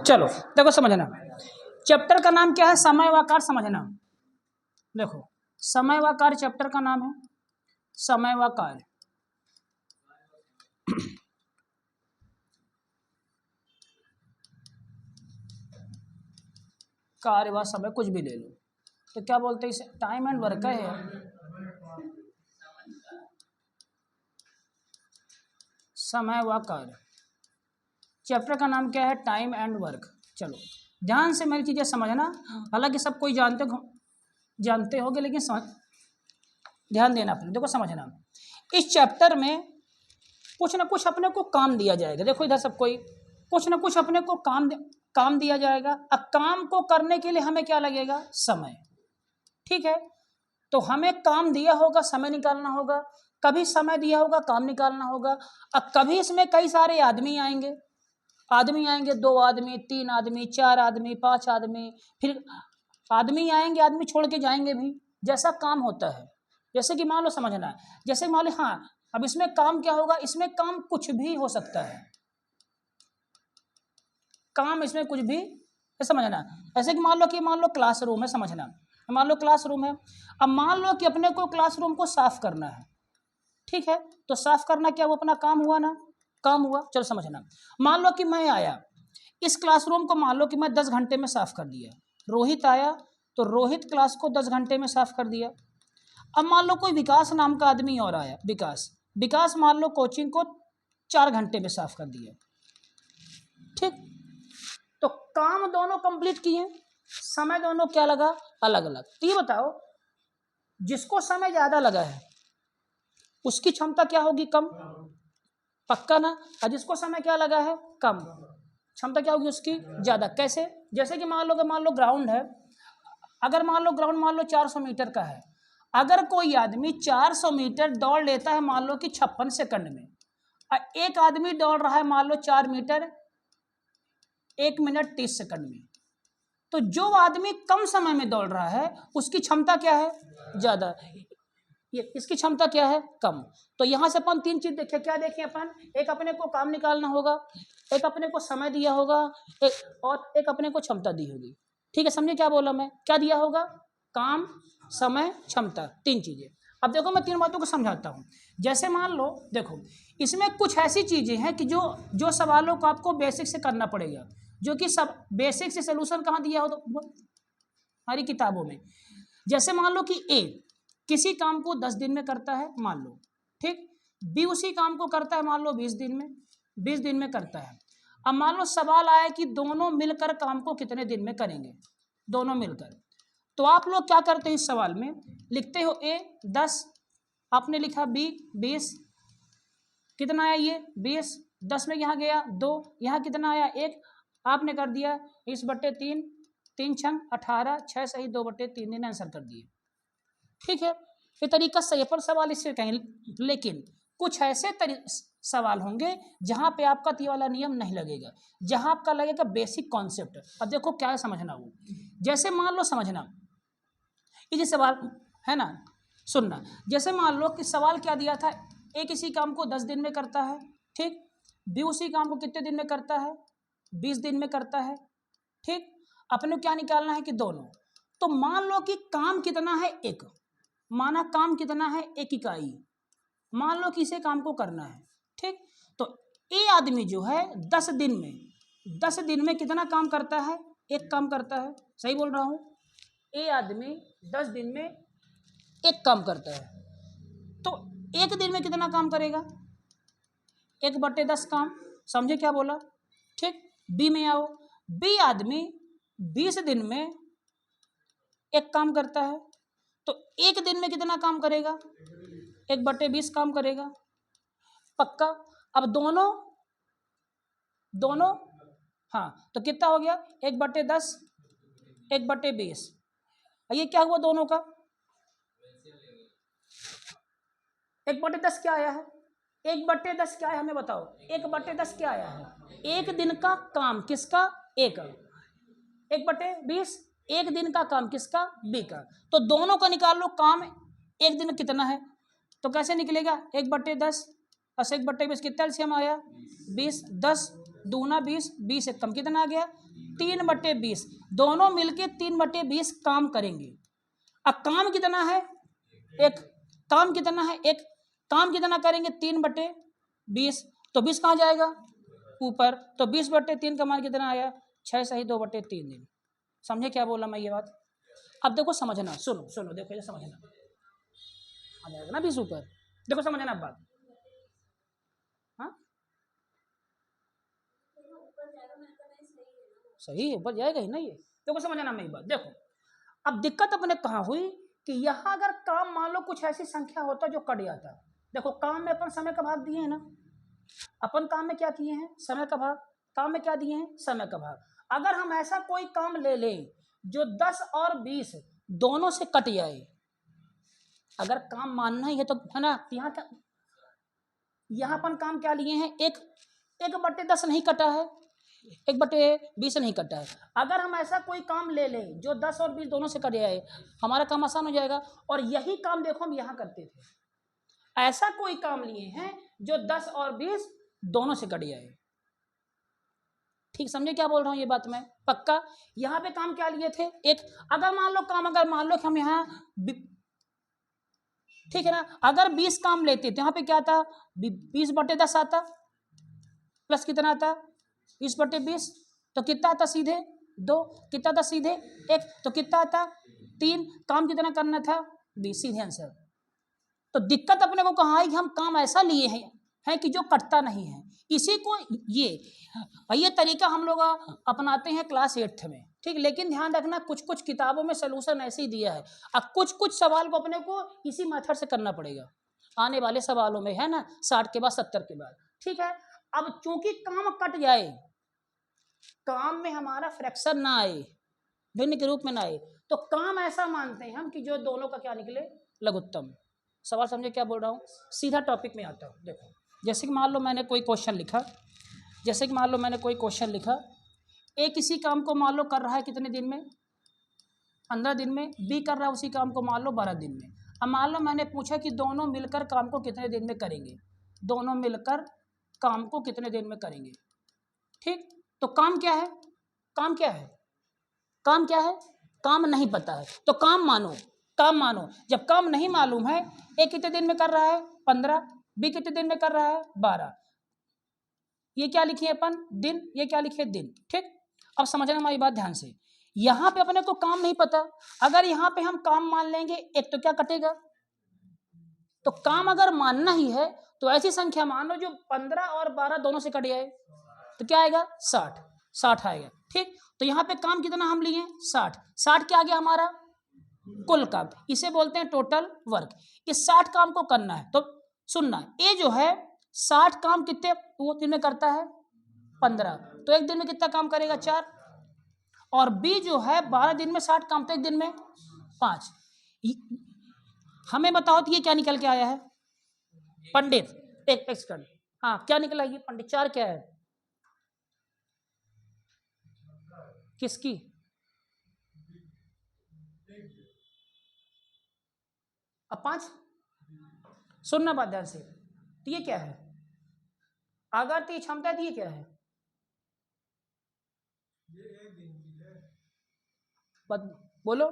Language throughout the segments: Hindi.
चलो देखो समझना, चैप्टर का नाम क्या है? समय व कार्य समझना। देखो समय व कार्य चैप्टर का नाम है, समय व कार्य। कार्य व समय कुछ भी ले लो, तो क्या बोलते हैं इसे? टाइम एंड वर्क है। समय व कार्य चैप्टर का नाम क्या है? Time and work. चलो ध्यान से मेरी चीजें समझना, हालांकि सब कोई जानते होगे, लेकिन ध्यान देना अपने। देखो समझना, इस चैप्टर में कुछ ना कुछ अपने को काम दिया जाएगा। देखो इधर सब कोई, कुछ ना कुछ अपने को काम दिया जाएगा। अब काम को करने के लिए हमें क्या लगेगा? समय। ठीक है, तो हमें काम दिया होगा, समय निकालना होगा। कभी समय दिया होगा, काम निकालना होगा। अब कभी इसमें कई सारे आदमी आएंगे, 2 आदमी, 3 आदमी, 4 आदमी, 5 आदमी, फिर आदमी आएंगे, आदमी छोड़ के जाएंगे भी, जैसा काम होता है। जैसे कि मान लो समझना, जैसे मान लो, हाँ अब इसमें काम क्या होगा? इसमें काम कुछ भी हो सकता है, काम इसमें कुछ भी समझना। ऐसे कि मान लो क्लासरूम है, समझना, मान लो क्लासरूम है। अब मान लो कि अपने को क्लासरूम को साफ करना है। ठीक है, तो साफ करना क्या वो अपना काम हुआ ना? काम हुआ। चलो समझना, मान लो कि मैं आया इस क्लासरूम को, मान लो कि मैं 10 घंटे में साफ कर दिया। रोहित आया तो रोहित क्लास को 10 घंटे में साफ कर दिया। अब मान लो कोई विकास नाम का आदमी और आया, विकास मान लो कोचिंग को 4 घंटे में साफ कर दिया। ठीक, तो काम दोनों कंप्लीट किए, समय दोनों क्या लगा? अलग अलग। तो ये बताओ, जिसको समय ज्यादा लगा है उसकी क्षमता क्या होगी? कम, पक्का ना? और जिसको समय क्या लगा है? कम, क्षमता क्या होगी उसकी? ज्यादा। कैसे? जैसे कि मान लो ग्राउंड है, अगर मान लो ग्राउंड मान लो 400 मीटर का है। अगर कोई आदमी 400 मीटर दौड़ लेता है मान लो कि 56 सेकंड में, और एक आदमी दौड़ रहा है मान लो 4 मीटर 1 मिनट 30 सेकंड में, तो जो आदमी कम समय में दौड़ रहा है उसकी क्षमता क्या है? ज्यादा। ये इसकी क्षमता क्या है? कम। तो यहां से अपन 3 चीज देखे। क्या देखे अपन? एक अपने को काम निकालना होगा, एक अपने को समय दिया होगा, एक अपने को क्षमता दी होगी। ठीक है, समझे क्या बोला मैं? क्या दिया होगा? काम, समय, क्षमता, 3 चीजें। अब देखो मैं 3 बातों को समझाता हूं। जैसे मान लो, देखो इसमें कुछ ऐसी चीजें हैं कि जो सवालों को आपको बेसिक से करना पड़ेगा, जो कि सब बेसिक से सोल्यूशन कहाँ दिया हो तो हमारी किताबों में। जैसे मान लो कि ए किसी काम को 10 दिन में करता है मान लो, ठीक, बी उसी काम को करता है मान लो 20 दिन में करता है। अब मान लो सवाल आया कि दोनों मिलकर काम को कितने दिन में करेंगे, दोनों मिलकर। तो आप लोग क्या करते हैं? इस सवाल में लिखते हो ए 10, आपने लिखा बी 20, कितना आया ये 20, 10 में यहाँ गया 2, यहाँ कितना आया 1, आपने कर दिया 20/3, 3 छंग 18, 6 सही 2/3 दिन आंसर कर दिए। ठीक है, ये तरीका सही है, पर सवाल इससे कहीं, लेकिन कुछ ऐसे सवाल होंगे जहां पे आपका ये वाला नियम नहीं लगेगा, जहां आपका लगेगा बेसिक कॉन्सेप्ट। अब देखो क्या है समझना, वो जैसे मान लो समझना, ये जो सवाल है ना, सुनना। जैसे मान लो कि सवाल क्या दिया था, ए किसी काम को 10 दिन में करता है, ठीक, बी उसी काम को कितने दिन में करता है? 20 दिन में करता है। ठीक, अपने क्या निकालना है कि दोनों। तो मान लो कि काम कितना है? 1, माना काम कितना है? 1 इकाई, मान लो कि इसे काम को करना है। ठीक, तो ए आदमी जो है 10 दिन में कितना काम करता है? 1 काम करता है। सही बोल रहा हूं? ए आदमी 10 दिन में 1 काम करता है। तो 1 दिन में कितना काम करेगा? 1/10 काम। समझे क्या बोला? ठीक, बी में आओ, बी आदमी 20 दिन में 1 काम करता है। तो 1 दिन में कितना काम करेगा? 1/20 काम करेगा। पक्का? अब दोनों हाँ, तो कितना हो गया? 1/10, 1/20। ये क्या हुआ दोनों का? 1/10 क्या आया है? 1/10 क्या है हमें बताओ? 1/10 क्या आया है? 1 दिन का काम किसका? ए का। 1/20 1 दिन का काम किसका? बी का। तो दोनों का निकाल लो काम 1 दिन कितना है, तो कैसे निकलेगा? 1/10 10/20 कितना एलसीएम आया 20, 10 दूना 20, 20 एक कम कितना आ गया 3/20। दोनों मिलके 3/20 काम करेंगे। अब काम कितना है एक, काम कितना है एक, काम कितना करेंगे 3/20, तो 20 कहाँ जाएगा ऊपर, तो 20/3 का मान कितना आया 6 सही 2/3 दिन। समझे क्या बोला मैं ये बात। अब देखो समझना, सुनो सुनो देखो ये समझना, आ जाएगा ना 20 ऊपर, देखो समझना अब बात। हाँ सही ऊपर जाएगा ही ना ये, देखो समझना मेरी बात। देखो अब दिक्कत अपने कहाँ हुई कि यहाँ अगर काम मान लो कुछ ऐसी संख्या होता जो कट जाता। देखो काम में अपन समय का भाग दिए हैं ना, अपन काम में क्या किए हैं समय का भाग, काम में क्या दिए हैं समय का भाग। अगर हम ऐसा कोई काम ले लें जो 10 और 20 दोनों से कट जाए, अगर काम मानना ही है तो है ना, यहाँ का यहाँ अपन काम क्या लिए हैं 1/10 नहीं कटा है, 1/20 नहीं कटा है। अगर हम ऐसा कोई काम ले लें जो 10 और 20 दोनों से कट जाए, हमारा काम आसान हो जाएगा। और यही काम देखो हम यहाँ करते थे, ऐसा कोई काम लिए हैं जो 10 और 20 दोनों से कट जाए। ठीक समझे क्या बोल रहा हूँ ये बात मैं पक्का। यहाँ पे काम क्या लिए थे एक, अगर मान लो काम, अगर मान लो कि हम यहाँ ठीक है ना, अगर 20 काम लेते तो यहाँ पे क्या था 20/10 आता, प्लस कितना आता 20/20, तो कितना आता सीधे 2, कितना था सीधे 1, तो कितना आता 3, काम कितना करना था 20, सीधे आंसर। तो दिक्कत अपने को कहाँ आई कि हम काम ऐसा लिए हैं कि जो कटता नहीं है। इसी को ये तरीका हम लोग अपनाते हैं क्लास 8th में, ठीक। लेकिन ध्यान रखना कुछ कुछ किताबों में सलूशन ऐसे ही दिया है, अब कुछ कुछ सवाल को अपने को इसी मेथड से करना पड़ेगा आने वाले सवालों में, है ना, 60 के बाद 70 के बाद, ठीक है। अब चूंकि काम कट जाए, काम में हमारा फ्रैक्शन ना आए, भिन्न के रूप में ना आए, तो काम ऐसा मानते हैं हम कि जो दोनों का क्या निकले लघुत्तम। सवाल समझे क्या बोल रहा हूँ, सीधा टॉपिक में आता हूँ। देखो जैसे कि मान लो मैंने कोई क्वेश्चन लिखा, जैसे कि मान लो मैंने कोई क्वेश्चन लिखा, ए किसी काम को मान लो कर रहा है कितने दिन में 15 दिन में, बी कर रहा है उसी काम को मान लो 12 दिन में। अब मान लो मैंने पूछा कि दोनों मिलकर काम को कितने दिन में करेंगे, दोनों मिलकर काम को कितने दिन में करेंगे, ठीक। तो काम क्या है, काम क्या है, काम क्या है, काम नहीं पता है, तो काम मानो, काम मानो। जब काम नहीं मालूम है, ए कितने दिन में कर रहा है 15, बी कितने दिन में कर रहा है 12, ये क्या लिखिए अपन दिन, ये क्या लिखिए दिन, ठीक। अब समझना हमारी बात ध्यान से, यहाँ पे अपने को काम नहीं पता, अगर यहाँ पे हम काम मान लेंगे एक तो क्या कटेगा, तो काम अगर मानना ही है तो ऐसी संख्या मान लो जो 15 और 12 दोनों से कट जाए, तो क्या आएगा 60 आएगा, ठीक। तो यहाँ पे काम कितना हम लिए 60 क्या आ गया हमारा कुल काम, इसे बोलते हैं टोटल वर्क। इस 60 काम को करना है तो सुनना, ए जो है 60 काम कितने वो दिन में करता है 15, तो एक दिन में कितना काम करेगा 4, और बी जो है 12 दिन में 60 काम, तो एक दिन में 5। हमें बताओ तो ये क्या निकल के आया है पंडित, एक सेकंड, हाँ क्या निकला ये पंडित, 4 क्या है किसकी, अब 5 सुनना बात ध्यान से, तो ये क्या है, अगर तो ये क्षमता है तो ये क्या है, बोलो,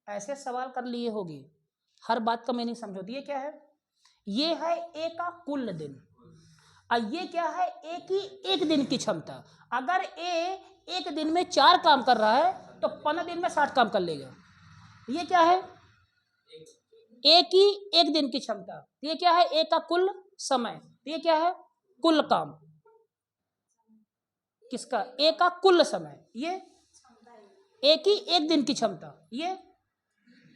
ऐसे सवाल कर लिए होगी, हर बात का मैं नहीं समझो, ये क्या है, ये है ए का कुल दिन, और ये क्या है ए की एक दिन की क्षमता। अगर ए एक दिन में 4 काम कर रहा है तो 15 दिन में 60 काम कर लेगा। ये क्या है ए की एक दिन की क्षमता, ये क्या है ए का कुल समय, ये क्या है कुल काम, किसका ए का कुल समय, ये ए की एक दिन की क्षमता, ये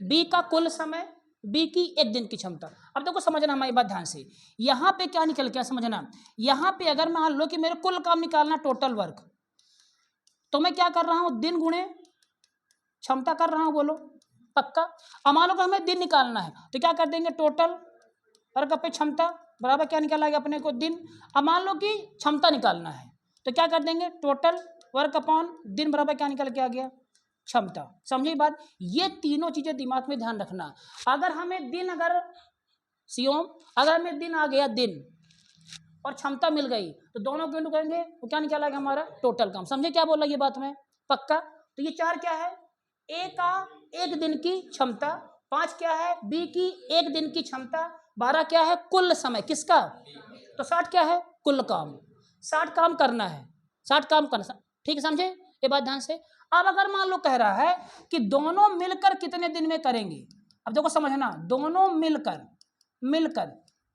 बी का कुल समय, बी की एक दिन की क्षमता। अब देखो समझना हमारी बात ध्यान से, यहाँ पे क्या निकल गया समझना, यहाँ पे अगर मान लो कि मेरे कुल काम निकालना टोटल वर्क, तो मैं क्या कर रहा हूँ दिन गुणे क्षमता कर रहा हूँ, बोलो पक्का। अब मान लो कि हमें दिन निकालना है तो क्या कर देंगे टोटल वर्क पे क्षमता बराबर क्या निकाला गया अपने को दिन। अब मान लो कि क्षमता निकालना है तो क्या कर देंगे टोटल वर्क अपॉन दिन बराबर क्या निकल के आ गया क्षमता। समझिए बात, ये तीनों चीजें दिमाग में ध्यान रखना। अगर हमें दिन, अगर सियोम अगर हमें दिन आ गया दिन, और क्षमता मिल गई तो दोनों को इंटू करेंगे तो क्या निकालेगा हमारा टोटल काम। समझे क्या बोला ये बात में पक्का। तो ये 4 क्या है, ए का 1 दिन की क्षमता, 5 क्या है बी की 1 दिन की क्षमता, 12 क्या है कुल समय किसका, तो 60 क्या है कुल काम। 60 काम करना है, 60 काम करना, ठीक है समझे ये बात ध्यान से। अब अगर मान लो कह रहा है कि दोनों मिलकर कितने दिन में करेंगे, अब देखो समझना, दोनों मिलकर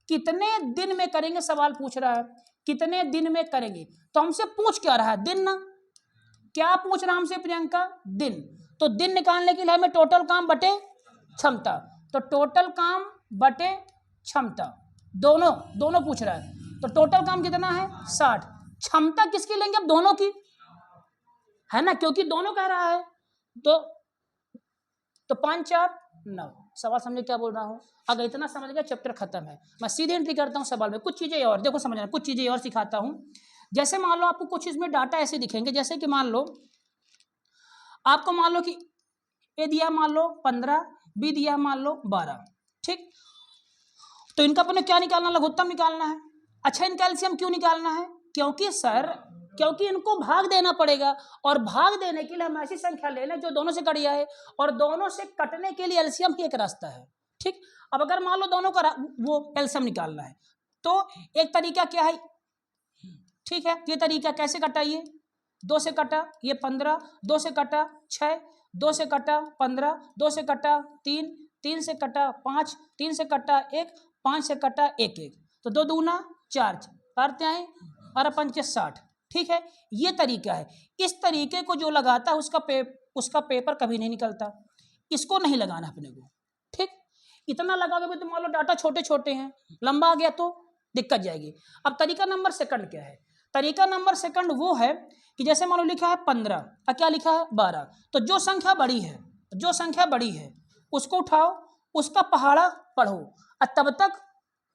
कितने दिन में करेंगे, सवाल पूछ रहा है कितने दिन में करेंगे। तो हमसे पूछ क्या रहा है, दिन ना, क्या पूछ रहा है हमसे प्रियंका, दिन। तो दिन निकालने के लिए हमें टोटल काम बटे क्षमता, तो टोटल काम बटे क्षमता दोनों पूछ रहा है। तो टोटल काम कितना है 60, क्षमता किसकी लेंगे अब दोनों की, है ना, क्योंकि दोनों कह रहा है। तो 5 4 9। सवाल समझे क्या बोल रहा हूँ, अगर इतना समझ गया चैप्टर खत्म है। मैं सीधे एंट्री करता हूँ सवाल में, कुछ चीजें और देखो समझना, कुछ चीजें और सिखाता हूँ। जैसे मान लो आपको कुछ इसमें डाटा ऐसे दिखेंगे, जैसे कि मान लो आपको मान लो कि ए दिया मान लो 15, बी दिया मान लो 12, ठीक। तो इनका अपने क्या निकालना, लघुत्तम निकालना है। अच्छा इनका एलसीएम क्यों निकालना है, क्योंकि सर क्योंकि इनको भाग देना पड़ेगा, और भाग देने के लिए हम ऐसी संख्या ले लें जो दोनों से कट जाए, और दोनों से कटने के लिए एलसीएम ही एक रास्ता है, ठीक। अब अगर मान लो दोनों का वो एलसीएम निकालना है तो एक तरीका क्या है, ठीक है, ये तरीका कैसे कटाइए, 2 से कटा ये 15, 2 से कटा 6, 2 से कटा 15, 2 से कटा 3, 3 से कटा 5, 3 से कटा 1, 5 से कटा 1 1, तो 2 दूना 4, करते आए और 5 60, ठीक है। ये तरीका है। इस तरीके को जो लगाता है उसका पेपर कभी नहीं निकलता, इसको नहीं लगाना अपने को, ठीक। इतना लगाओगे तो मान लो डाटा छोटे छोटे हैं, लंबा आ गया तो दिक्कत जाएगी। अब तरीका नंबर सेकंड क्या है, तरीका नंबर सेकंड वो है कि जैसे मान लो लिखा है 15 और क्या लिखा है 12, तो जो संख्या बड़ी है उसको उठाओ, उसका पहाड़ा पढ़ो, और तब तक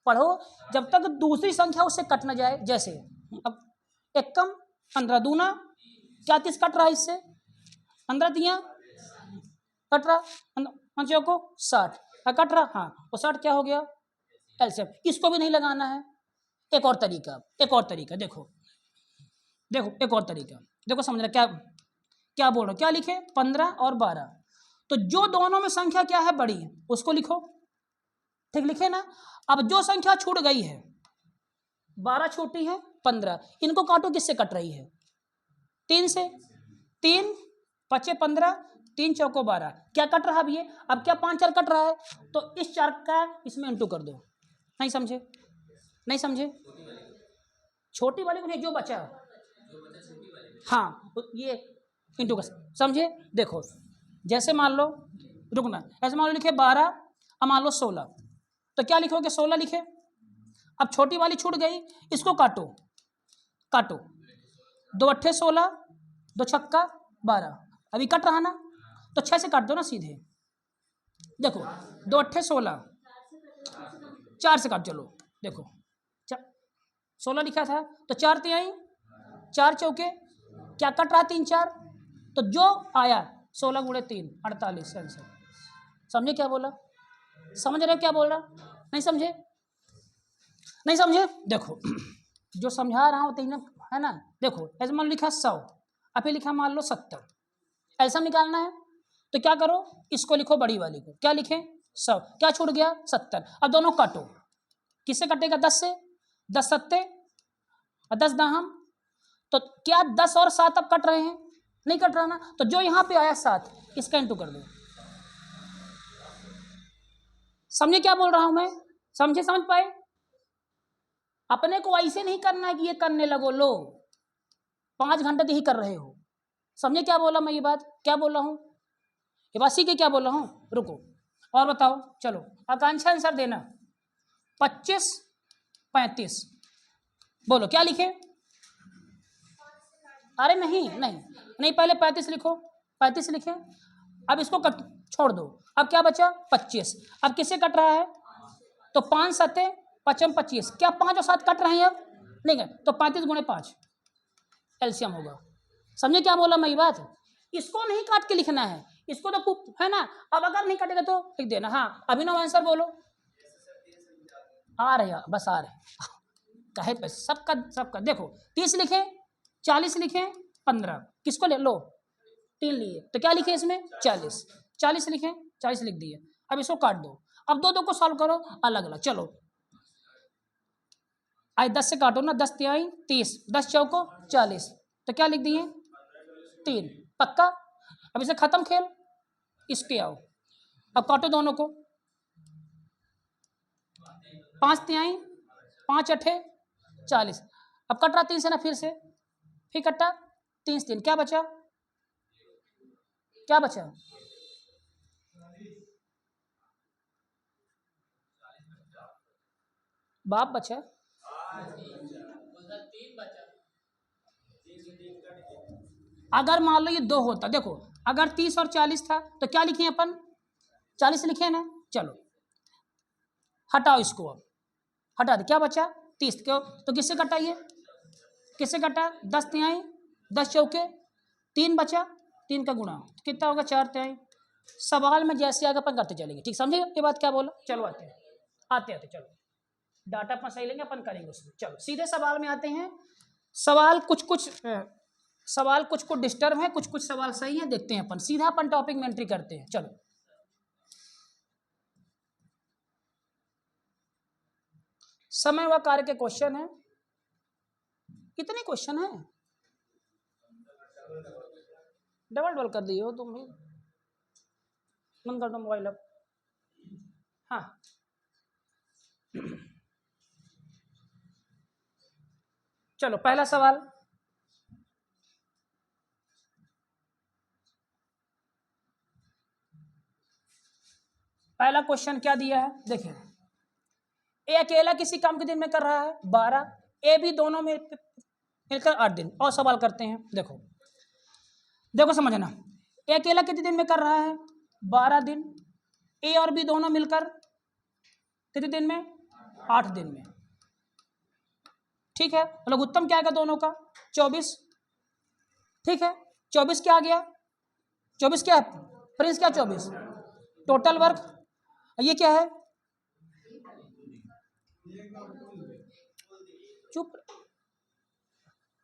पढ़ो जब तक दूसरी संख्या उससे कट न जाए। जैसे अब 1 कम 15 दूना क्या 30 कट रहा है, इससे 15 दिया कट रहा, 5 को 60 कट रहा, हाँ वो 60 क्या हो गया एलसीएम। इसको भी नहीं लगाना है। एक और तरीका देखो एक और तरीका देखो समझना, क्या बोल रहा हूँ, क्या लिखे 15 और 12, तो जो दोनों में संख्या क्या है बड़ी उसको लिखो, ठीक लिखे ना। अब जो संख्या छूट गई है 12 छोटी है 15, इनको काटो, किससे कट रही है 3 से, 3 5 15, 3 चौको 12, क्या कट रहा अब ये, अब क्या 5 4 कट रहा है, तो इस 4 का इसमें इंटू कर दो। नहीं समझे, छोटी वाली को नहीं, जो बचा हाँ ये इंटू कर, समझे। देखो जैसे मान लो रुकना, ऐसे मान लो लिखे 12 और मान लो 16, तो क्या लिखोगे 16 लिखे। अब छोटी वाली छूट गई, इसको काटो 2 अट्ठे 16, 2 छक्का 12, अभी कट रहा ना, तो 6 से काट दो ना सीधे। देखो 2 अट्ठे 16, 4 से काट, चलो देखो 16 लिखा था तो 4 तिहाई 4 चौके क्या कट रहा 3 4, तो जो आया 16 गुणे 3 48 आंसर। समझे क्या बोला, समझ रहे क्या बोल रहा, नहीं समझे। देखो जो समझा रहा हूँ तीन है ना, देखो ऐसे मान लो लिखा 100, अभी लिखा मान लो 70, ऐसा निकालना है तो क्या करो, इसको लिखो बड़ी वाली को, क्या लिखे 100, क्या छूट गया 70। अब दोनों काटो, किससे कटेगा 10 से, 10 सत्ते और 10 दाहम, तो क्या 10 और 7 अब कट रहे हैं, नहीं कट रहा ना, तो जो यहाँ पे आया 7 इसका इंटू कर दो। समझे क्या बोल रहा हूं मैं, समझ पाए। अपने को ऐसे नहीं करना है कि ये करने लगो, लो 5 घंटे तो ही कर रहे हो। समझे क्या बोला मैं, ये बात क्या बोल रहा हूँ, ये बात सीखे क्या बोल रहा हूँ। रुको और बताओ, चलो आकांक्षा आंसर देना 25 35, बोलो क्या लिखे। अरे नहीं पहले 35 लिखो, 35 लिखे, अब इसको कट छोड़ दो, अब क्या बचा 25, अब किससे कट रहा है, तो 5 7 55 25, क्या 5 और 7 कट रहे हैं अब, नहीं है, तो 35 गुणे 5 एलसीएम होगा। समझे क्या बोला मैं ये बात, इसको नहीं काट के लिखना है, इसको तो है ना। अब अगर नहीं कटेगा तो लिख देना। हाँ अभिनव आंसर बोलो, आ रहे बस आ रहे काहे पे सबका सबका देखो 30 लिखे 40 लिखे 15 किसको ले लो 3 लिए तो क्या लिखे इसमें 40 लिखे 40 लिख दिए। अब इसको काट दो, अब दो को सॉल्व करो अलग अलग। चलो आज 10 से काटो ना, 10 तिहाई 30, 10 चौको 40 तो क्या लिख दिए 3 पक्का। अब इसे खत्म खेल, इसके आओ अब काटो दोनों को, 5 तिहाई 5 अठे 40। अब कट रहा 3 से ना, फिर कट्टा 3 3 क्या बचा बाप बचा। अगर मान लो ये 2 होता, देखो अगर 30 और 40 था तो क्या लिखे अपन 40 लिखे ना। चलो हटाओ इसको, अब हटा दे, क्या बचा 30। क्यों तो किससे कटा ये, किससे कटा 10 तिहाई 10 चौके 3 बचा, 3 का गुणा कितना होगा 4 तिहाई। सवाल में जैसे आगे अपन करते चलेंगे, ठीक समझे ये बात क्या बोला। चलो आते चलो डाटा अपन सही लेंगे, अपन करेंगे उसमें। चलो सीधे सवाल में आते हैं। सवाल कुछ डिस्टर्ब है, कुछ सवाल सही है, देखते हैं अपन सीधा अपन टॉपिक में एंट्री करते हैं। चलो समय व कार्य के क्वेश्चन है, कितने क्वेश्चन है, डबल कर दिए हो तुम भी, बंद कर दो मोबाइल अब। हाँ चलो पहला सवाल, पहला क्वेश्चन क्या दिया है देखिए, ए अकेला किसी काम के दिन में कर रहा है 12, ए भी दोनों में मिलकर 8 दिन। और सवाल करते हैं, देखो समझना, ए अकेला कितने दिन में कर रहा है 12 दिन, ए और बी दोनों मिलकर कितने दिन में 8 दिन में। ठीक है, लघुत्तम क्या आएगा दोनों का 24। ठीक है 24 क्या आ गया, 24 क्या है प्रिंस, क्या 24 टोटल वर्क। ये क्या है, चुप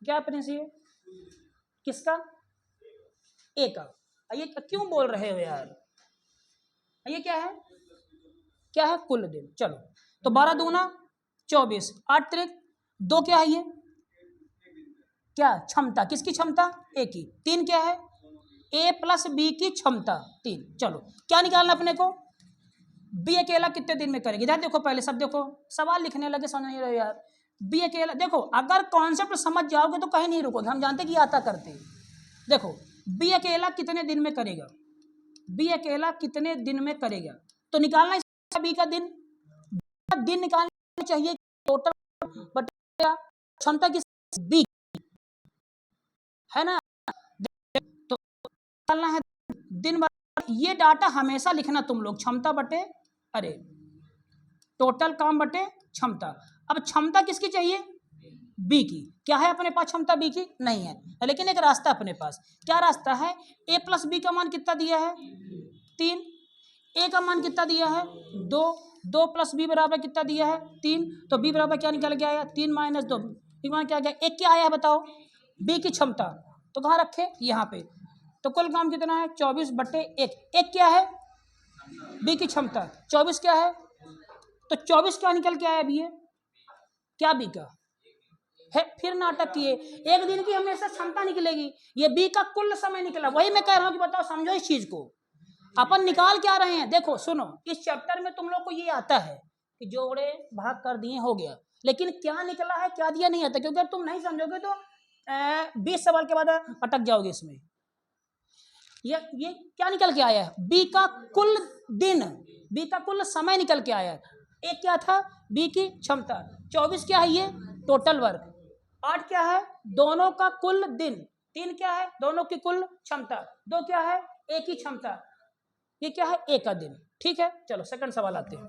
क्या प्रिंस, ये किसका ए का। ये क्यों बोल रहे हो यार, ये क्या है कुल दिन। चलो तो 12 दूना 24, 8 त्रिक 2 क्या है, ये क्या क्षमता, किसकी क्षमता ए की। 3 क्या है ए प्लस बी की क्षमता 3। चलो क्या निकालना अपने को, बी अकेला कितने दिन में करेगी। इधर देखो पहले सब देखो, सवाल लिखने लगे समझ नहीं रहे यार। बी अकेला देखो, अगर कॉन्सेप्ट समझ जाओगे तो कहीं नहीं रुकोगे, हम जानते कि आता करते। देखो बी अकेला कितने दिन में करेगा, बी अकेला कितने दिन में करेगा, तो निकालना है बी का दिन निकालना चाहिए, टोटल बटा क्षमता किस बी है ना, तो निकालना है दिन। ये डाटा हमेशा लिखना तुम लोग, क्षमता बटे अरे टोटल काम बटे क्षमता। अब क्षमता किसकी चाहिए बी की, क्या है अपने पास क्षमता बी की नहीं है, लेकिन एक रास्ता अपने पास, क्या रास्ता है, ए प्लस बी का मान कितना दिया है 3, ए का मान कितना दिया है 2, 2 प्लस बी बराबर कितना दिया है 3, तो बी बराबर क्या निकल के आया 3 माइनस 2, क्या गया एक, क्या आया बताओ बी की क्षमता, तो कहाँ रखे यहाँ पे, तो कुल काम कितना है 24 बटे 1, एक क्या है बी की क्षमता, 24 क्या है, तो 24 क्या निकल के आया बी है, क्या बी का है। फिर नाटक किए, एक दिन की हमेशा क्षमता निकलेगी, ये बी का कुल समय निकला। वही मैं कह रहा हूं कि बताओ समझो इस चीज को, अपन निकाल क्या रहे हैं। देखो सुनो, इस चैप्टर में तुम लोग को ये आता है कि जोड़े भाग कर दिए हो गया, लेकिन क्या निकला है क्या दिया नहीं आता, क्योंकि अगर तुम नहीं समझोगे तो 20 सवाल के बाद अटक जाओगे इसमें। ये क्या निकल के आया है, बी का कुल दिन, बी का कुल समय निकल के आया है। एक क्या था बी की क्षमता, 24 क्या है ये टोटल वर्क, 8 क्या है दोनों का कुल दिन, 3 क्या है दोनों की कुल क्षमता, 2 क्या है एक ही क्षमता, ये क्या है एक का दिन। ठीक है चलो सेकंड सवाल आते हैं,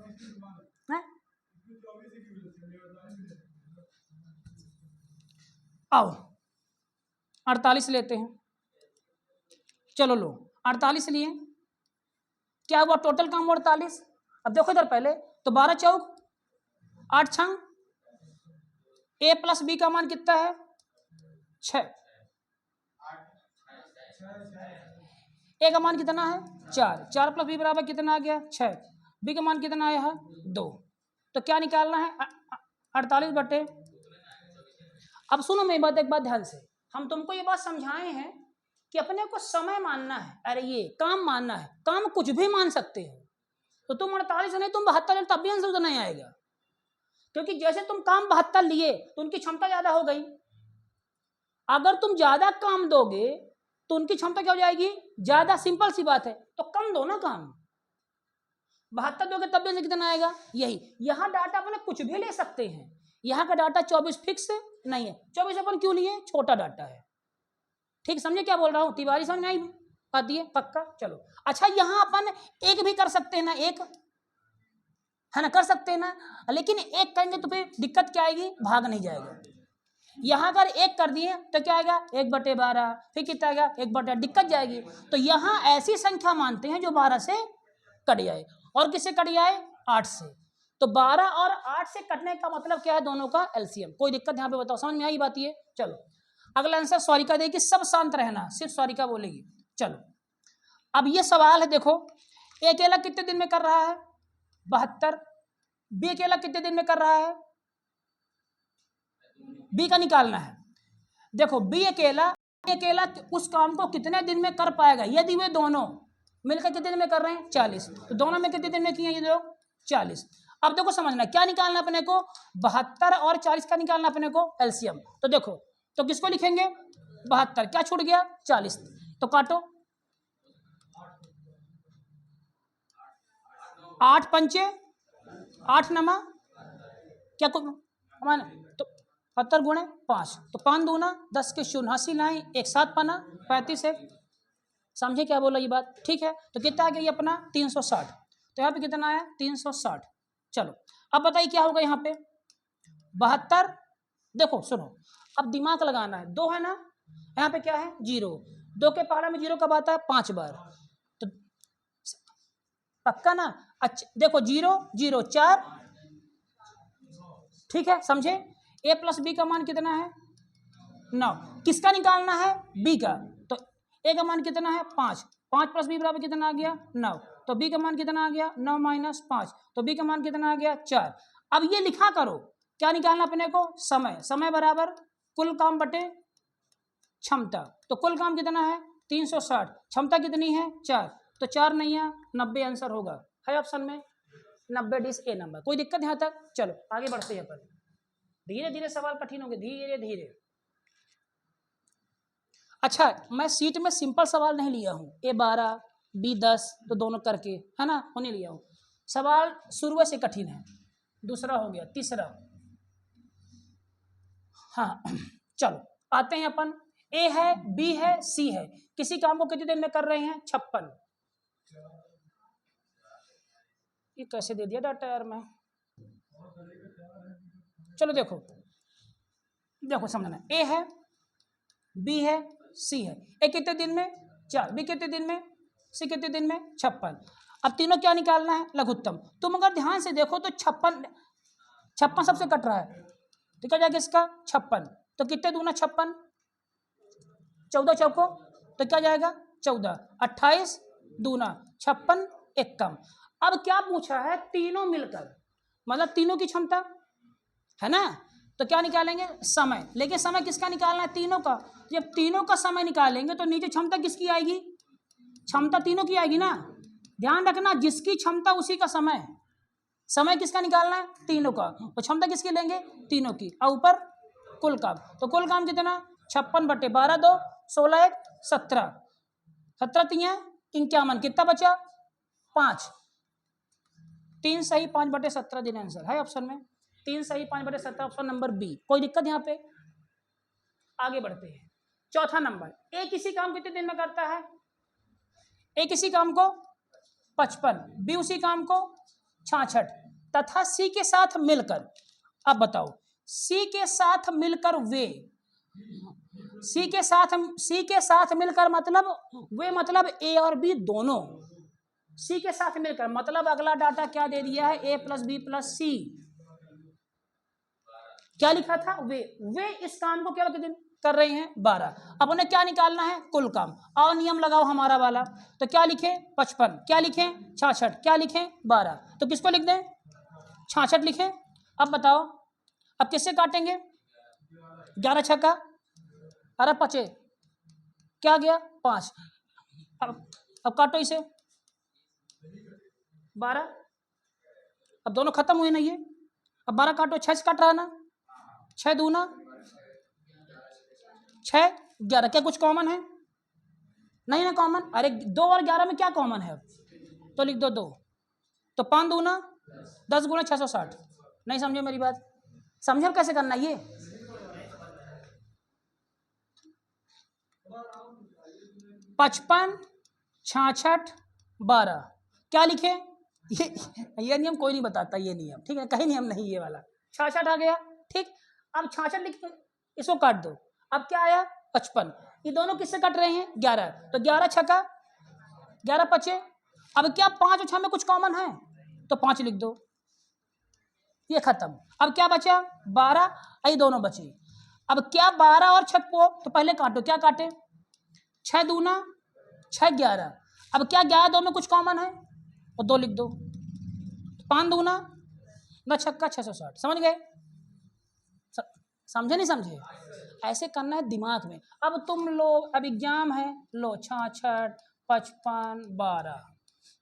आओ 48 लेते हैं। चलो लो 48 लिए, क्या हुआ टोटल काम 48। अब देखो इधर पहले तो 12 चौक 8 छंग ए प्लस बी का मान कितना है 6, ए का मान कितना है 4, 4 प्लस बी बराबर कितना आ गया 6, बी का मान कितना आया है 2। तो क्या निकालना है 48 बटे। अब सुनो मेरी बात एक बात ध्यान से, हम तुमको ये बात समझाए हैं कि अपने को समय मानना है, अरे ये काम मानना है, काम कुछ भी मान सकते हो। तो तुम 48 नहीं तुम 72 तब भी आंसर नहीं आएगा, क्योंकि जैसे तुम काम 72 लिए तो उनकी क्षमता ज्यादा हो गई। अगर तुम ज्यादा काम दोगे तो उनकी क्षमता क्या हो जाएगी ज्यादा, सिंपल सी बात है। तो कम दो ना काम, 72 दोगे तब भी कितना आएगा यही। यहाँ डाटा अपने कुछ भी ले सकते हैं, यहाँ का डाटा 24 फिक्स नहीं है, 24 अपन क्यों लिए, छोटा डाटा है। ठीक समझे क्या बोल रहा हूँ, तिवारी समझ में आई आती है पक्का। चलो अच्छा, यहाँ अपन एक भी कर सकते हैं ना, एक है ना कर सकते हैं ना, लेकिन एक करेंगे तो फिर दिक्कत क्या आएगी, भाग नहीं जाएगा। यहाँ अगर एक कर दिए तो क्या आएगा 1/12, फिर कितना आएगा 1/, दिक्कत जाएगी। तो यहाँ ऐसी संख्या मानते हैं जो 12 से कट जाए, और किससे कट जाए 8 से। तो 12 और 8 से कटने का मतलब क्या है, दोनों का एलसीएम। कोई दिक्कत यहाँ पे बताओ, समझ में आई बात ये। चलो अगला आंसर स्वारिका देगी, सब शांत रहना, सिर्फ स्वारिका बोलेगी। चलो अब ये सवाल है, देखो ए अकेला कितने दिन में कर रहा है 72, बी अकेला कितने दिन में कर रहा है, बी का निकालना है। देखो बी अकेला उस काम को कितने दिन में कर पाएगा, यदि वे दोनों मिलकर कितने दिन में कर रहे हैं 40, तो दोनों में कितने दिन में किए ये लोग 40। अब देखो समझना क्या निकालना अपने को, 72 और 40 का निकालना अपने को एलसीएम। तो देखो तो किसको लिखेंगे 72, क्या छूट गया 40, तो काटो 8 पंचे 8 नमा क्या को तो 72 गुणे 5, तो 5 दूना 10 के 89 लाए, एक 7 पाना 35 है। समझे क्या बोला ये बात, ठीक है। तो कितना आ गया अपना 360, तो यहाँ पे कितना आया 360। चलो अब बताइए क्या होगा यहाँ पे 72, देखो सुनो अब दिमाग लगाना है, 2 है ना, यहाँ पे क्या है 0, 2 के पहाड़ा में 0 कब आता है 5 बार, तो पक्का ना। अच्छा देखो 0 0 4, ठीक है समझे। ए प्लस बी का मान कितना है 9, किसका निकालना है बी का, तो ए का मान कितना है 5, 5 प्लस बी बराबर कितना आ गया 9, तो बी का मान कितना आ गया 9 माइनस 5, तो बी का मान कितना आ गया 4। अब ये लिखा करो क्या निकालना अपने को, समय, समय बराबर कुल काम बटे क्षमता, तो कुल काम कितना है 360, क्षमता कितनी है 4, तो 4 नहीं है 90 आंसर होगा, है ऑप्शन में 90 डिस ए नंबर। कोई दिक्कत यहाँ तक, चलो आगे बढ़ते हैं अपन, धीरे धीरे सवाल कठिन होंगे धीरे धीरे। अच्छा मैं सीट में सिंपल सवाल नहीं लिया हूँ, A12 B10 तो दोनों करके है ना, वो नहीं लिया हूँ, सवाल शुरू से कठिन है। दूसरा हो गया, तीसरा, हाँ चलो आते हैं अपन, ए है बी है सी है, किसी काम को कितने दिन में कर रहे हैं 56। ये कैसे दे दिया डाटा यार मैं, चलो देखो देखो समझना, ए है बी है सी है, ए कितने दिन में 4, बी कितने दिन में, सी कितने दिन में 56। अब तीनों क्या निकालना है लघुत्तम। तुम अगर ध्यान से देखो तो 56 सबसे कट रहा है, तो क्या जाएगा इसका 56, तो कितने दूना 56, 14 चौको तो क्या जाएगा 14, 28 दूना 56, एक कम। अब क्या पूछा है तीनों मिलकर, मतलब तीनों की क्षमता है ना, तो क्या निकालेंगे समय, लेकिन समय किसका निकालना है तीनों का। जब तीनों का समय निकालेंगे तो नीचे क्षमता किसकी आएगी, क्षमता तीनों की आएगी ना। ध्यान रखना जिसकी क्षमता उसी का समय, समय किसका निकालना है तीनों का, तो क्षमता किसकी लेंगे तीनों की, और ऊपर कुल काम, तो कुल काम कितना 56/12 2 16 1 17, 17 3 51, कितना बचा 5, 3 सही 5/17 दिन आंसर है ऑप्शन में, 3 सही 5/17 ऑप्शन नंबर बी। कोई दिक्कत यहाँ पे, आगे बढ़ते हैं। चौथा नंबर, ए किसी काम कितने दिन में करता है, ए किसी काम को 55, बी उसी काम को 66 तथा सी के साथ मिलकर, अब बताओ सी के साथ मिलकर वे, सी के साथ मिलकर मतलब वे, मतलब ए और बी दोनों, सी के साथ मिलकर मतलब अगला डाटा क्या दे दिया है, ए प्लस बी प्लस सी, क्या लिखा था, वे इस काम को केवल कितने दिन कर रहे हैं, 12। अब उन्हें क्या निकालना है, कुल काम। और नियम लगाओ हमारा वाला, तो क्या लिखे 55, क्या लिखे 66, क्या लिखे 12, तो किसको लिख दें 66 लिखें। अब बताओ अब किससे काटेंगे, 11 छक्का, अरे 5 क्या गया 5। अब काटो इसे 12, अब दोनों खत्म हुए ना ये, अब 12 काटो, 6 से काट रहा ना, 6 दूना 6, 11, क्या कुछ कॉमन है, नहीं ना कॉमन, अरे 2 और 11 में क्या कॉमन है, तो लिख दो 2, तो 5 दूना 10 गुना 660, नहीं समझे मेरी बात, समझो कैसे करना ये, पचपन 66 12, क्या लिखे ये नियम कोई नहीं बताता, ये नियम ठीक है, कहीं नियम नहीं ये वाला, 66 आ गया ठीक। अब 66 लिख इसको काट दो, अब क्या आया 55, ये दोनों किससे कट रहे हैं 11, तो 11 छक्का 11 पचे, अब क्या 5 और 6 में कुछ कॉमन है, तो 5 लिख दो, ये खत्म। अब क्या बचा 12, ये दोनों बचे, अब क्या 12 और 6 को तो पहले काटो, क्या काटे 6 दूना 6 11, अब क्या 11 दो में कुछ कॉमन है, और 2 लिख दो, 5 दूना न छक्का 660, समझ गए, समझे नहीं समझे, ऐसे करना है दिमाग में। अब तुम लोग अब एग्जाम है, लो 66 55 12,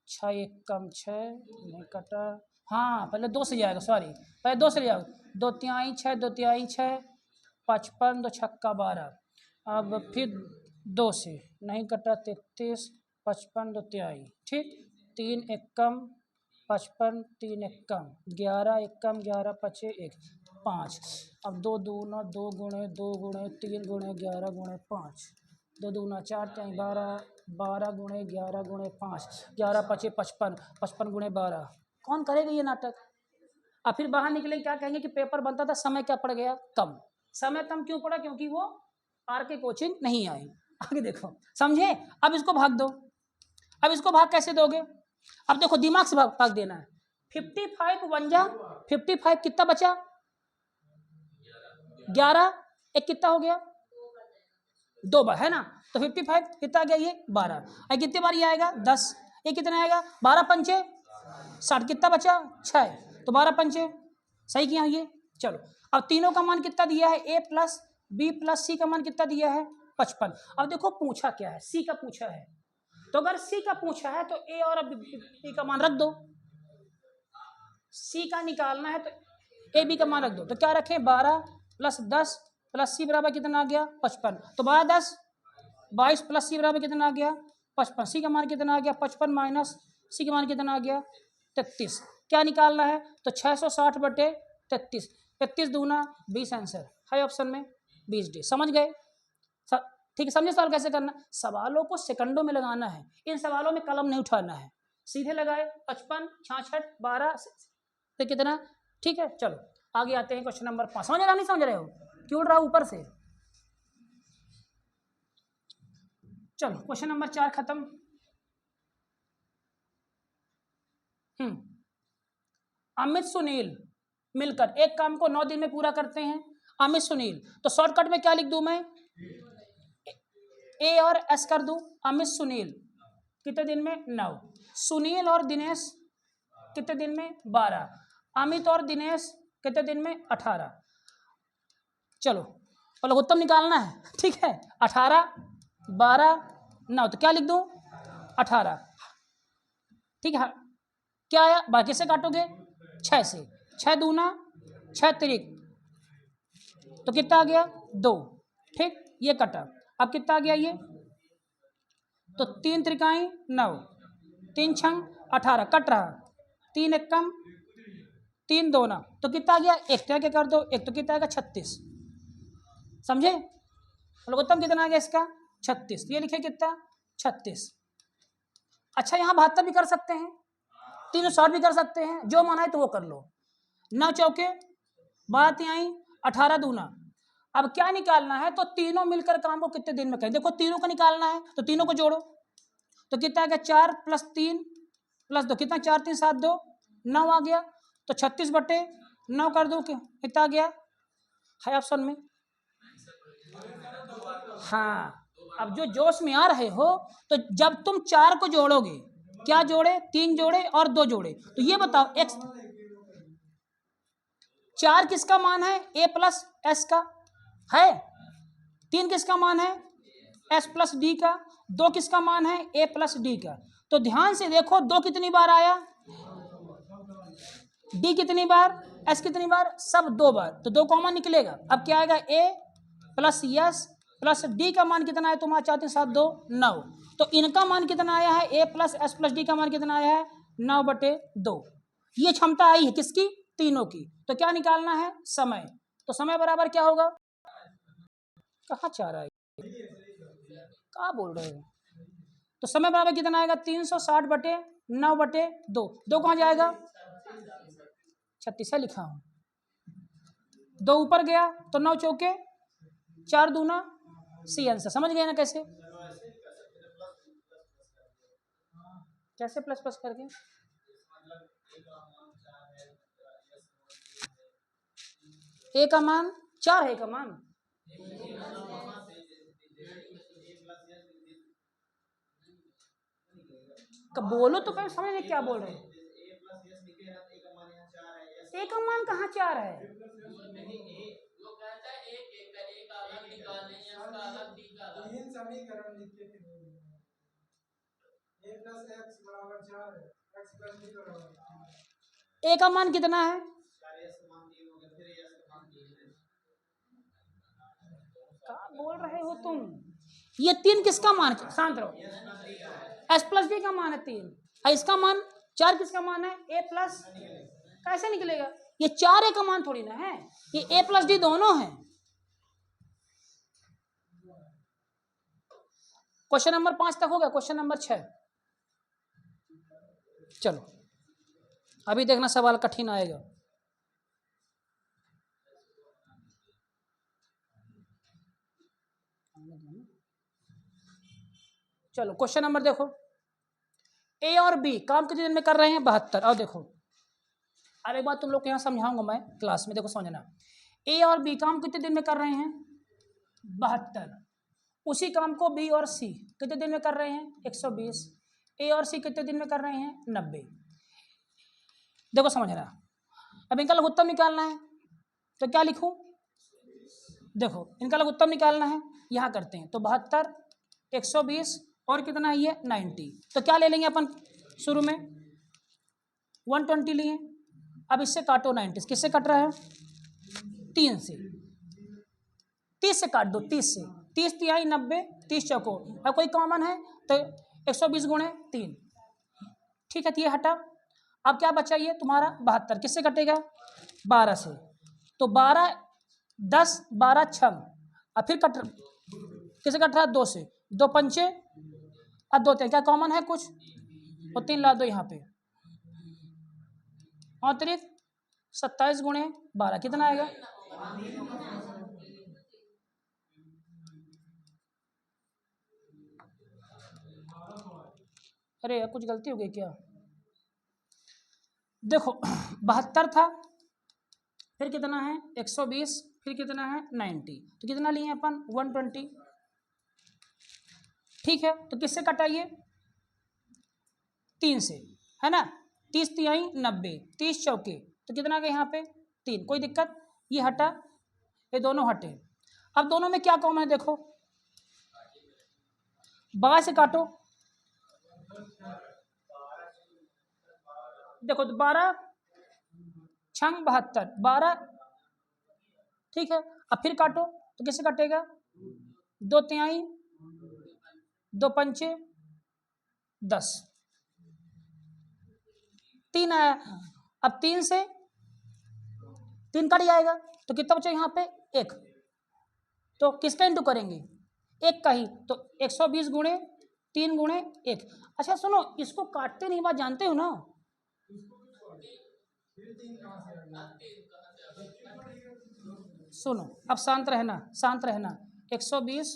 6 1 कम 6 नहीं कटा, हाँ पहले 2 से जाएगा, सॉरी पहले 2 से जाएगा, 2 तिहाई 6 2 तिहाई 6 55 2 छक्का 12, अब फिर 2 से नहीं कटा 33 55 2 तिहाई ठीक, 3 1 कम 55 3 1 कम 11 1 कम 11 पचे 1 5, अब 2 दूना 2 गुणे 2 गुणे 3 गुणे 11 गुणे 5, 2 दूना 4 3 12 12 गुणे 11 गुणे 5, 11 पचे 55 55 गुणे 12, कौन करेगा ये नाटक। अब फिर बाहर निकले क्या कहेंगे कि पेपर बनता था, समय क्या पड़ गया कम, समय कम क्यों पड़ा, क्योंकि वो आर के कोचिंग नहीं आए। आगे देखो समझे, अब इसको भाग दो, अब इसको भाग कैसे दोगे, अब देखो दिमाग से भाग देना है, 55 1 जा 55 कितना बचा 11, एक कितना हो गया 2 बार है ना, तो 55 कितना आ गया ये 12, और कितने बार ये आएगा 10, ये कितना आएगा 12 पंचे 60, कितना बचा 6, तो 12 पंचे सही किया ये। चलो अब तीनों का मान कितना दिया है, ए प्लस बी प्लस सी का मान कितना दिया है 55। अब देखो पूछा क्या है, सी का पूछा है, तो अगर सी का पूछा है तो ए और बी का मान रख दो, सी का निकालना है तो ए बी का मान रख दो, तो क्या रखें 12 प्लस 10 प्लस सी बराबर कितना आ गया 55, तो 12 10 22 प्लस सी बराबर कितना आ गया 55, सी का मान कितना आ गया 55 माइनस सी का मान कितना आ गया 33, क्या निकालना है तो 660 बटे 33, 33 दूना 20 आंसर है ऑप्शन में 20 डी, समझ गए ठीक है। समझे सवाल कैसे करना, सवालों को सेकंडों में लगाना है, इन सवालों में कलम नहीं उठाना है, सीधे लगाए 55 66 12 तो कितना ठीक है। चलो आगे आते हैं क्वेश्चन नंबर 5, समझ रहा नहीं समझ रहे हो, क्यों उड़ रहा ऊपर से। चलो क्वेश्चन नंबर 4 खत्म। अमित सुनील मिलकर एक काम को 9 दिन में पूरा करते हैं, अमित सुनील, तो शॉर्टकट में क्या लिख दूं मैं, ए और एस कर दूं, अमित सुनील कितने दिन में 9, सुनील और दिनेश कितने दिन में 12, अमित और दिनेश कितने दिन में 18। चलो लघुत्तम निकालना है ठीक है, 18 12 9, तो क्या लिख दूं 18 ठीक है। क्या आया, बाकी से काटोगे 6 से, 6 दूना 6 तिरिक, तो कितना आ गया 2 ठीक, ये कटा, अब कितना आ गया ये, तो 3 त्रिकाई 9 3 छंग 18 कट रहा, 3 एक कम 3 2 ना, तो कितना आ गया एक, क्या कर दो एक, तो कितना आएगा 36, समझे, लघुत्तम कितना आ गया इसका 36, ये लिखे कितना 36। अच्छा यहाँ 72 भी कर सकते हैं, 360 भी कर सकते हैं, जो माना है तो वो कर लो, 9 चौके 12 आई 18 दूना, अब क्या निकालना है, तो तीनों मिलकर काम को कितने दिन में करें, देखो तीनों को निकालना है तो तीनों को जोड़ो, तो कितना आ गया 4 + 3 + 2 कितना 4 3 7 2 9 आ गया, तो 36 बटे 9 कर दो, कितना आ गया है ऑप्शन में। हाँ, अब जो जोश में आ रहे हो, तो जब तुम 4 को जोड़ोगे, क्या जोड़े, 3 जोड़े और 2 जोड़े, तो ये बताओ x 4 किसका मान है, a प्लस एस का है, 3 किसका मान है, s प्लस डी का, 2 किसका मान है, a प्लस डी का। तो ध्यान से देखो 2 कितनी बार आया, d कितनी बार, s कितनी बार, सब 2 बार, तो 2 कॉमन निकलेगा। अब क्या आएगा, a plus S plus D का मान कितना है तुम्हारा, 4 3 7 2 9, तो इनका मान कितना आया है, a plus S plus D का मान कितना आया है, 9/2। ये क्षमता आई है किसकी, तीनों की। तो क्या निकालना है, समय। तो समय बराबर क्या होगा, कहाँ 4 आएगा, क्या बोल रहे हो, तो समय बराबर कितना आएगा, 360/9/2। 2 कहाँ जाएगा, 36 है लिखा हूं, 2 ऊपर गया तो 9 चौके 4 दूना, सी आंसर। समझ गए ना कैसे, कैसे प्लस प्लस करके, ए का मान 4 है, का मान कब बोलो तो पहले समझ क्या बोल रहे हैं, ए का मान कहाँ 4 है, ए का मान कितना है, क्या बोल रहे हो तुम, ये 3 किसका मान है, शांत रहो, एस प्लस डी का मान है 3, इसका मान 4 किसका मान है, ए प्लस, कैसे निकलेगा, ये 4 ए का मान थोड़ी ना है, ये ए प्लस डी दोनों है। क्वेश्चन नंबर 5 तक हो गया, क्वेश्चन नंबर 6 चलो अभी देखना सवाल कठिन आएगा। चलो क्वेश्चन नंबर देखो, ए और बी काम कितने दिन में कर रहे हैं, 72। और देखो अब एक बात तुम लोग को यहाँ समझाऊंगा मैं क्लास में, देखो समझना, ए और बी काम कितने दिन में कर रहे हैं, 72। उसी काम को बी और सी कितने दिन में कर रहे हैं, 120। ए और सी कितने दिन में कर रहे हैं, 90। देखो समझना, अब इनका लघुत्तम निकालना है, तो क्या लिखूं, देखो इनका लघुत्तम निकालना है, यहाँ करते हैं, तो 72 120 और कितना है ये 90, तो क्या ले लेंगे अपन, शुरू में 120 लिए, अब इससे काटो 90, किससे कट रहा है, 3 से, 30 से काट दो, 30 से, 30 तिहाई 90, 30 चौको, अब कोई कॉमन है तो 120 गुणे 3, ठीक है, तो ये हटा। अब क्या बचा ये तुम्हारा 72, किससे कटेगा, 12 से, तो 12 10 12 छम, अब फिर कट किससे कट रहा है, 2 से, 2 पंचे और 2 क्या कॉमन है कुछ, और 3 ला दो यहाँ पे, अतिरिक्त 27 गुणे 12 कितना आएगा, अरे यार कुछ गलती हो गई क्या, देखो 72 था, फिर कितना है 120, फिर कितना है 90, तो कितना लिए अपन 120, ठीक है, तो किससे कटाइए, 3 से, है ना, 30 तिहाई 90, 30 चौके, तो कितना गया यहाँ पे 3, कोई दिक्कत, ये हटा, ये दोनों हटे। अब दोनों में क्या कॉमन है, देखो 12 से काटो, देखो तो 12 छंग 72, 12, ठीक है, अब फिर काटो, तो किससे कटेगा, 2 तिहाई 2 पंचे 10, 3 आया, अब 3 से 3 कट जाएगा, तो कितना बचा यहाँ पे 1, तो किसका इंटू करेंगे, 1 का ही, तो 120 गुणे 3 गुणे 1। अच्छा सुनो, इसको काटते नहीं बात जानते हो ना, सुनो अब शांत रहना, शांत रहना, 120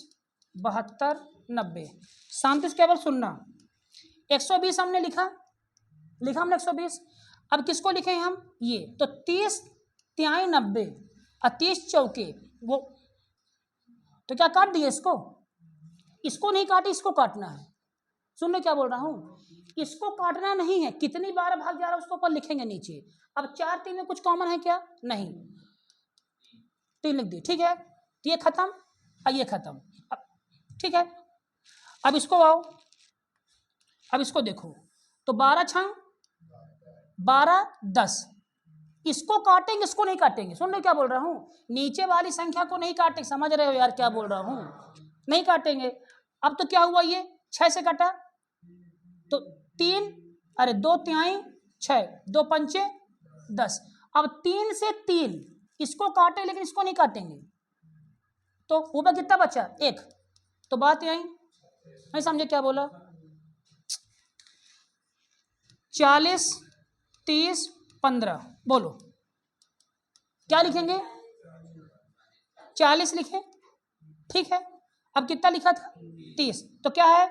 72 90, शांति से केवल सुनना, 120 हमने लिखा हमने 120, अब किसको लिखे हम ये, तो 30 तिहाई 90, और 30 चौके वो, तो क्या काट दिए इसको? इसको नहीं काटे, इसको काटना है। सुन लो क्या बोल रहा हूँ, इसको काटना नहीं है। कितनी बार भाग जा रहा है उसको ऊपर लिखेंगे नीचे। अब 4 3 में कुछ कॉमन है क्या? नहीं, 3 लिख दिए, ठीक है। ये खत्म और ये खत्म, अब ठीक है। अब इसको आओ, अब इसको देखो, तो 12 छंग 12 10, इसको काटेंगे, इसको नहीं काटेंगे। सुन रहे क्या बोल रहा हूँ, नीचे वाली संख्या को नहीं काटेंगे। समझ रहे हो यार क्या बोल रहा हूँ? नहीं काटेंगे। अब तो क्या हुआ, ये 6 से कटा तो 3, अरे 2 तिहाई 6, 2 पंचे 10। अब 3 से 3 इसको काटे, लेकिन इसको नहीं काटेंगे, तो ऊपर कितना बचा? 1। तो बात यही, नहीं समझे क्या बोला? 40 30 15, बोलो क्या लिखेंगे? 40 लिखें, ठीक है। अब कितना लिखा था? 30, तो क्या है?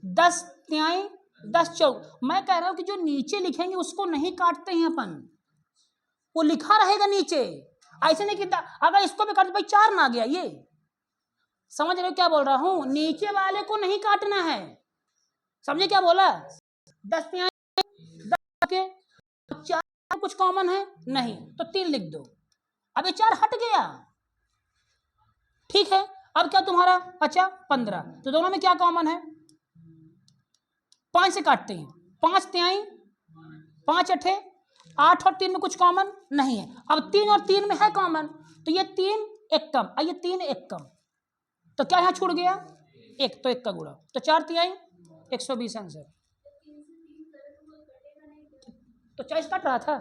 10 तिहाई 10 चौक। मैं कह रहा हूं कि जो नीचे लिखेंगे उसको नहीं काटते हैं अपन, वो लिखा रहेगा नीचे। ऐसे नहीं कितना, अगर इसको भी काट भाई 4 ना आ गया, ये समझ रहे हो क्या बोल रहा हूं? नीचे वाले को नहीं काटना है, समझे क्या बोला? 10 तिहाई 10 के 4 कुछ कॉमन है नहीं, तो 3 लिख दो। अब ये 4 हट गया, ठीक है। अब क्या तुम्हारा बचा? 15। तो दोनों में क्या कॉमन है? 5 से काटते हैं, 5 तिहाई 5 अठे 8 और 3 में कुछ कॉमन नहीं है। अब 3 और 3 में है कॉमन, तो ये 3 एक कम और ये 3 एक कम, तो क्या यहाँ छूट गया? 1, तो 1 का गुणा, तो 4 तिहाई 120 आंसर। तो 40 कट रहा था।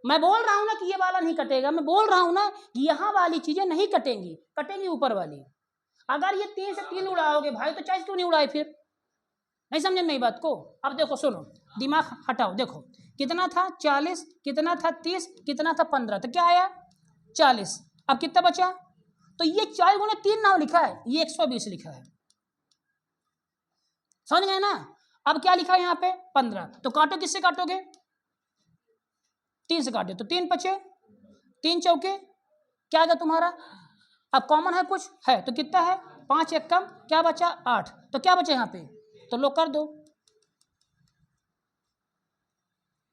मैं बोल रहा हूं ना कि ये वाला नहीं कटेगा, मैं बोल रहा हूं ना कि यहाँ वाली चीजें नहीं कटेंगी, कटेंगी ऊपर वाली। अगर ये 3 से 3 उड़ाओगे भाई, तो 40 क्यों नहीं उड़ाए फिर? नहीं समझे मेरी बात को? अब देखो सुनो, दिमाग हटाओ, देखो कितना था? 40, कितना था? 30, कितना था? 15, तो क्या आया? 40। अब कितना बचा? तो ये 4 गुणे 3 ना लिखा है, ये 120 लिखा है, समझ गए ना? अब क्या लिखा है यहाँ पे? 15। तो काटो, किससे काटोगे? 3 से काटे, तो 3 बचे, 3 चौके क्या गया तुम्हारा? अब कॉमन है कुछ है, तो कितना है? 5 एक कम, क्या बचा? 8। तो क्या बचे यहाँ पे? तो लो कर दो,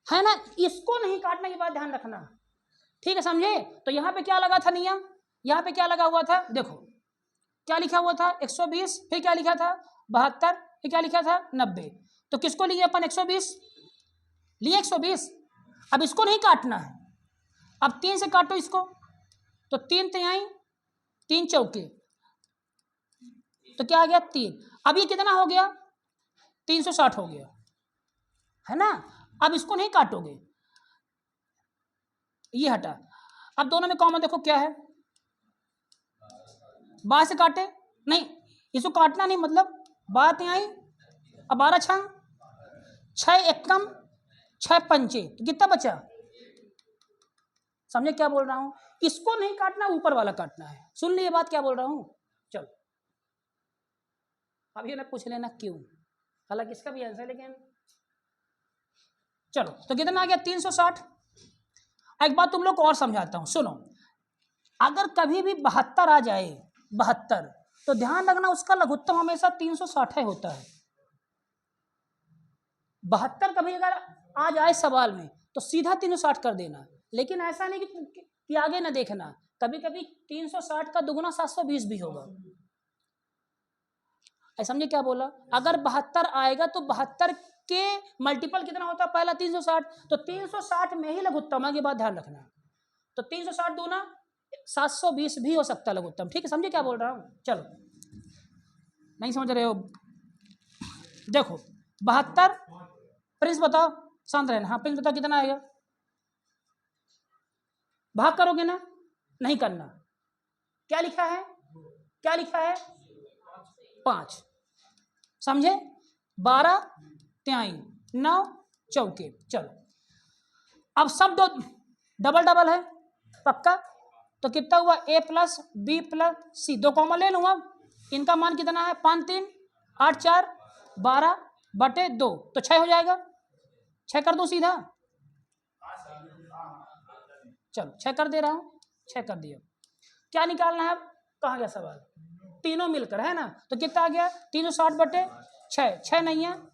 है ना? इसको नहीं काटने की बात ध्यान रखना, ठीक है, समझे? तो यहाँ पे क्या लगा था नियम? यहाँ पे क्या लगा हुआ था? देखो क्या लिखा हुआ था? 120, फिर क्या लिखा था? 72, फिर क्या लिखा था? 90। तो किसको लिए अपन? 120 लिए, 120। अब इसको नहीं काटना है, अब 3 से काटो इसको, तो 3 तिहाई 3 चौके, तो क्या आ गया? 3। अब ये कितना हो गया? 360 हो गया, है ना? अब इसको नहीं काटोगे, ये हटा। अब दोनों में कॉमन देखो क्या है? 12 से काटे नहीं, इसको काटना नहीं, मतलब 12 तिहाई अब 12 छंग 6 एक कम 6 पंचे, तो कितना बचा? समझे क्या बोल रहा हूं? इसको नहीं काटना, ऊपर वाला काटना है। सुन ली ये बात क्या बोल रहा हूं? चलो अब ये ना पूछ लेना क्यों, हालांकि इसका भी आंसर, लेकिन चलो। तो कितना आ गया? 360। एक बात तुम लोग को और समझाता हूं, सुनो। अगर कभी भी 72 आ जाए, 72, तो ध्यान रखना उसका लघुत्तम हमेशा 360 होता है। 72 कभी अगर आ जाए सवाल में, तो सीधा 360 कर देना, लेकिन ऐसा नहीं कि आगे ना देखना, कभी कभी 360 का दुगुना 720 भी होगा। समझे क्या बोला? अगर 72 आएगा तो 72 के मल्टीपल कितना होता है? पहला 360, तो 360 में ही लघुत्तम की बात ध्यान रखना। तो 360 दूना 720 भी हो सकता है लघुत्तम, ठीक है? समझे क्या बोल रहा हूं? चलो, नहीं समझ रहे हो? देखो 72, प्रिंस बताओ, शांत रहना। हाँ प्रिंस बताओ कितना आएगा? भाग करोगे ना? नहीं करना। क्या लिखा है? क्या लिखा है? 5, समझे? 12 तिहाई 9 चौके। चलो अब सब दो डबल डबल है पक्का, तो कितना हुआ? a plus B plus C, 2 common ले लूँ। अब इनका मान कितना है? 5 3 8 4 12 बटे 2, तो 6 हो जाएगा। 6 कर दो सीधा, चलो 6 कर दे रहा हूँ, 6 कर दिया। क्या निकालना है अब, कहाँ गया सवाल, तीनों मिलकर है ना, तो कितना आ गया 360 बटे 6, 6 नहीं है,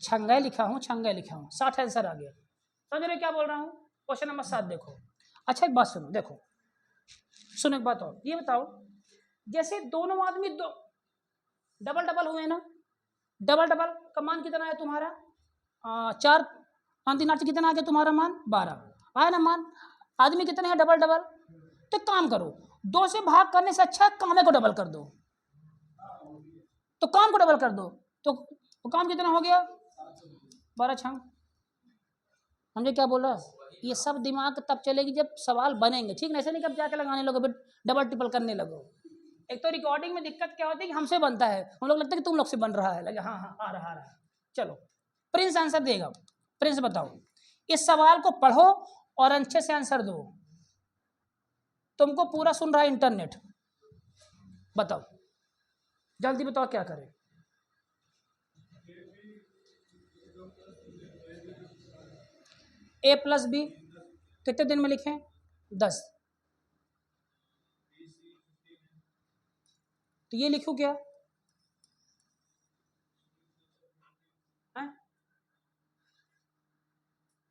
छंगा लिखा हूँ, छंगा लिखा हूँ, 60 आंसर आ गया। समझ रहे क्या बोल रहा हूँ। क्वेश्चन नंबर 7 देखो। अच्छा एक बात सुनो, देखो सुनो एक बात और, ये बताओ जैसे दोनों आदमी दो डबल डबल हुए ना, डबल डबल का मान कितना है तुम्हारा, 4 5 3 8 कितना आ गया तुम्हारा मान 12 आया ना मान। आदमी कितने हैं डबल डबल, तो काम करो 2 से भाग करने से अच्छा काम को डबल कर दो, तो काम को डबल कर दो, तो काम कितना हो गया 12 छंग। समझे क्या बोल रहा, ये सब दिमाग तब चलेगी जब सवाल बनेंगे, ठीक ना, ऐसे नहीं कब जाके लगाने लगो फिर डबल ट्रिपल करने लगो। एक तो रिकॉर्डिंग में दिक्कत क्या होती है कि हमसे बनता है, हम लोग लगता है कि तुम लोग से बन रहा है, लगे हाँ हाँ आ रहा है। चलो प्रिंस आंसर देगा, प्रिंस बताओ इस सवाल को पढ़ो और अच्छे से आंसर दो, तुमको पूरा सुन रहा है इंटरनेट, बताओ जल्दी बताओ क्या करें। A+B कितने दिन में लिखें 10, तो ये लिखूं क्या है?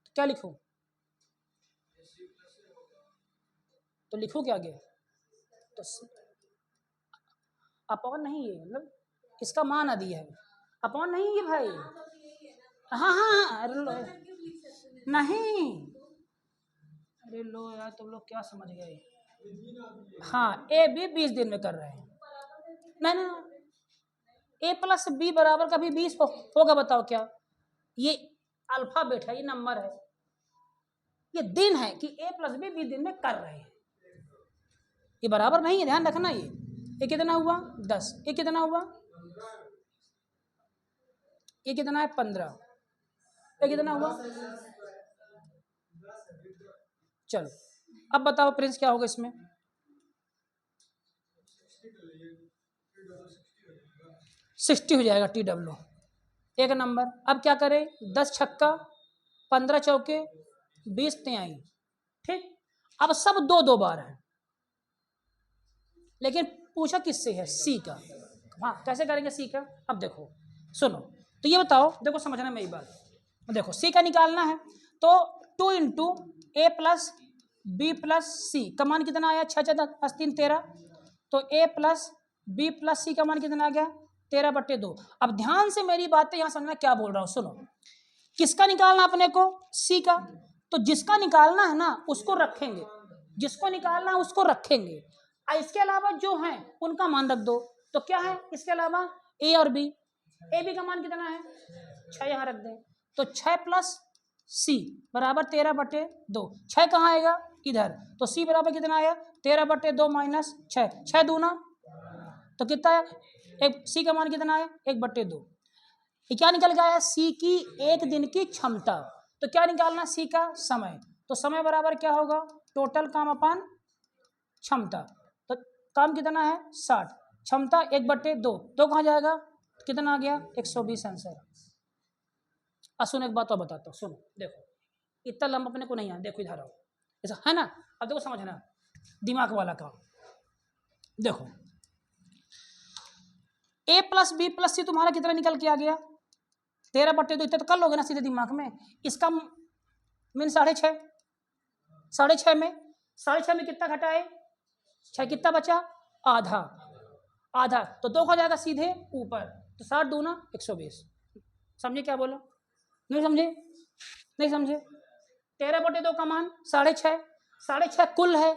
तो क्या लिखूं, तो लिखूं क्या आगे, तो अपॉन नहीं है, मतलब इसका मान आदि है, अपॉन नहीं है भाई, हाँ हाँ हाँ अरे लो नहीं, अरे लो यार तुम लोग क्या समझ गए, हाँ A B 20 दिन में कर रहे हैं, नहीं नहीं A+B बराबर कभी 20 होगा, बताओ क्या, ये अल्फाबेट है, ये नंबर है, ये दिन है कि A+B 20 दिन में कर रहे हैं, ये बराबर नहीं है, ध्यान रखना। ये कितना हुआ 10, ये कितना हुआ, ये कितना है 15, ये कितना हुआ, चलो अब बताओ प्रिंस क्या होगा इसमें, 60 हो जाएगा TW, एक नंबर। अब क्या करें, 10 छक्का 15 चौके 20 तिहाई, ठीक। अब सब 2 2 बार है, लेकिन पूछा किससे है, C का। हाँ कैसे करेंगे C का, अब देखो सुनो, तो ये बताओ, देखो समझना मेरी बात, देखो C का निकालना है, तो 2 इंटू A+B+C का मान कितना आया, 6 10 3 13, तो A+B+C का मान कितना आ गया 13/2। अब ध्यान से मेरी बातें यहाँ समझना क्या बोल रहा हूँ, सुनो किसका निकालना अपने को, C का, तो जिसका निकालना है ना उसको रखेंगे, जिसको निकालना है उसको रखेंगे, और इसके अलावा जो है उनका मान रख दो, तो क्या है इसके अलावा A और B, AB का मान कितना है 6 यहाँ रख दें, तो 6 + C बराबर 13/2, 6 कहाँ आएगा इधर, तो C बराबर कितना आया 13/2 माइनस 6, 6 दूना तो कितना है, एक C का मान कितना है 1/2, ये क्या निकल गया है C की एक दिन की क्षमता, तो क्या निकालना C का समय, तो समय बराबर क्या होगा टोटल काम अपान क्षमता, तो काम कितना है 60, क्षमता 1/2, 2 कहाँ जाएगा, कितना आ गया 120 आंसर। अब सुनो एक बात और बताता हूँ, सुनो देखो इतना लंबा अपने को नहीं है, देखो इधर आओ, ऐसा है ना, अब देखो समझना दिमाग वाला काम, देखो A+B+C तुम्हारा कितना निकल के आ गया 13/2, इतना तो कर लोगे ना सीधे दिमाग में, इसका मीन 6.5, 6.5 में 6.5 में कितना घटाए 6, कितना बचा आधा, आधा तो 2 हो जाएगा सीधे ऊपर, तो 60 दूना 120, समझे क्या बोला, नहीं समझे, नहीं समझे, 13/2 का मान 6.5, 6.5 कुल है,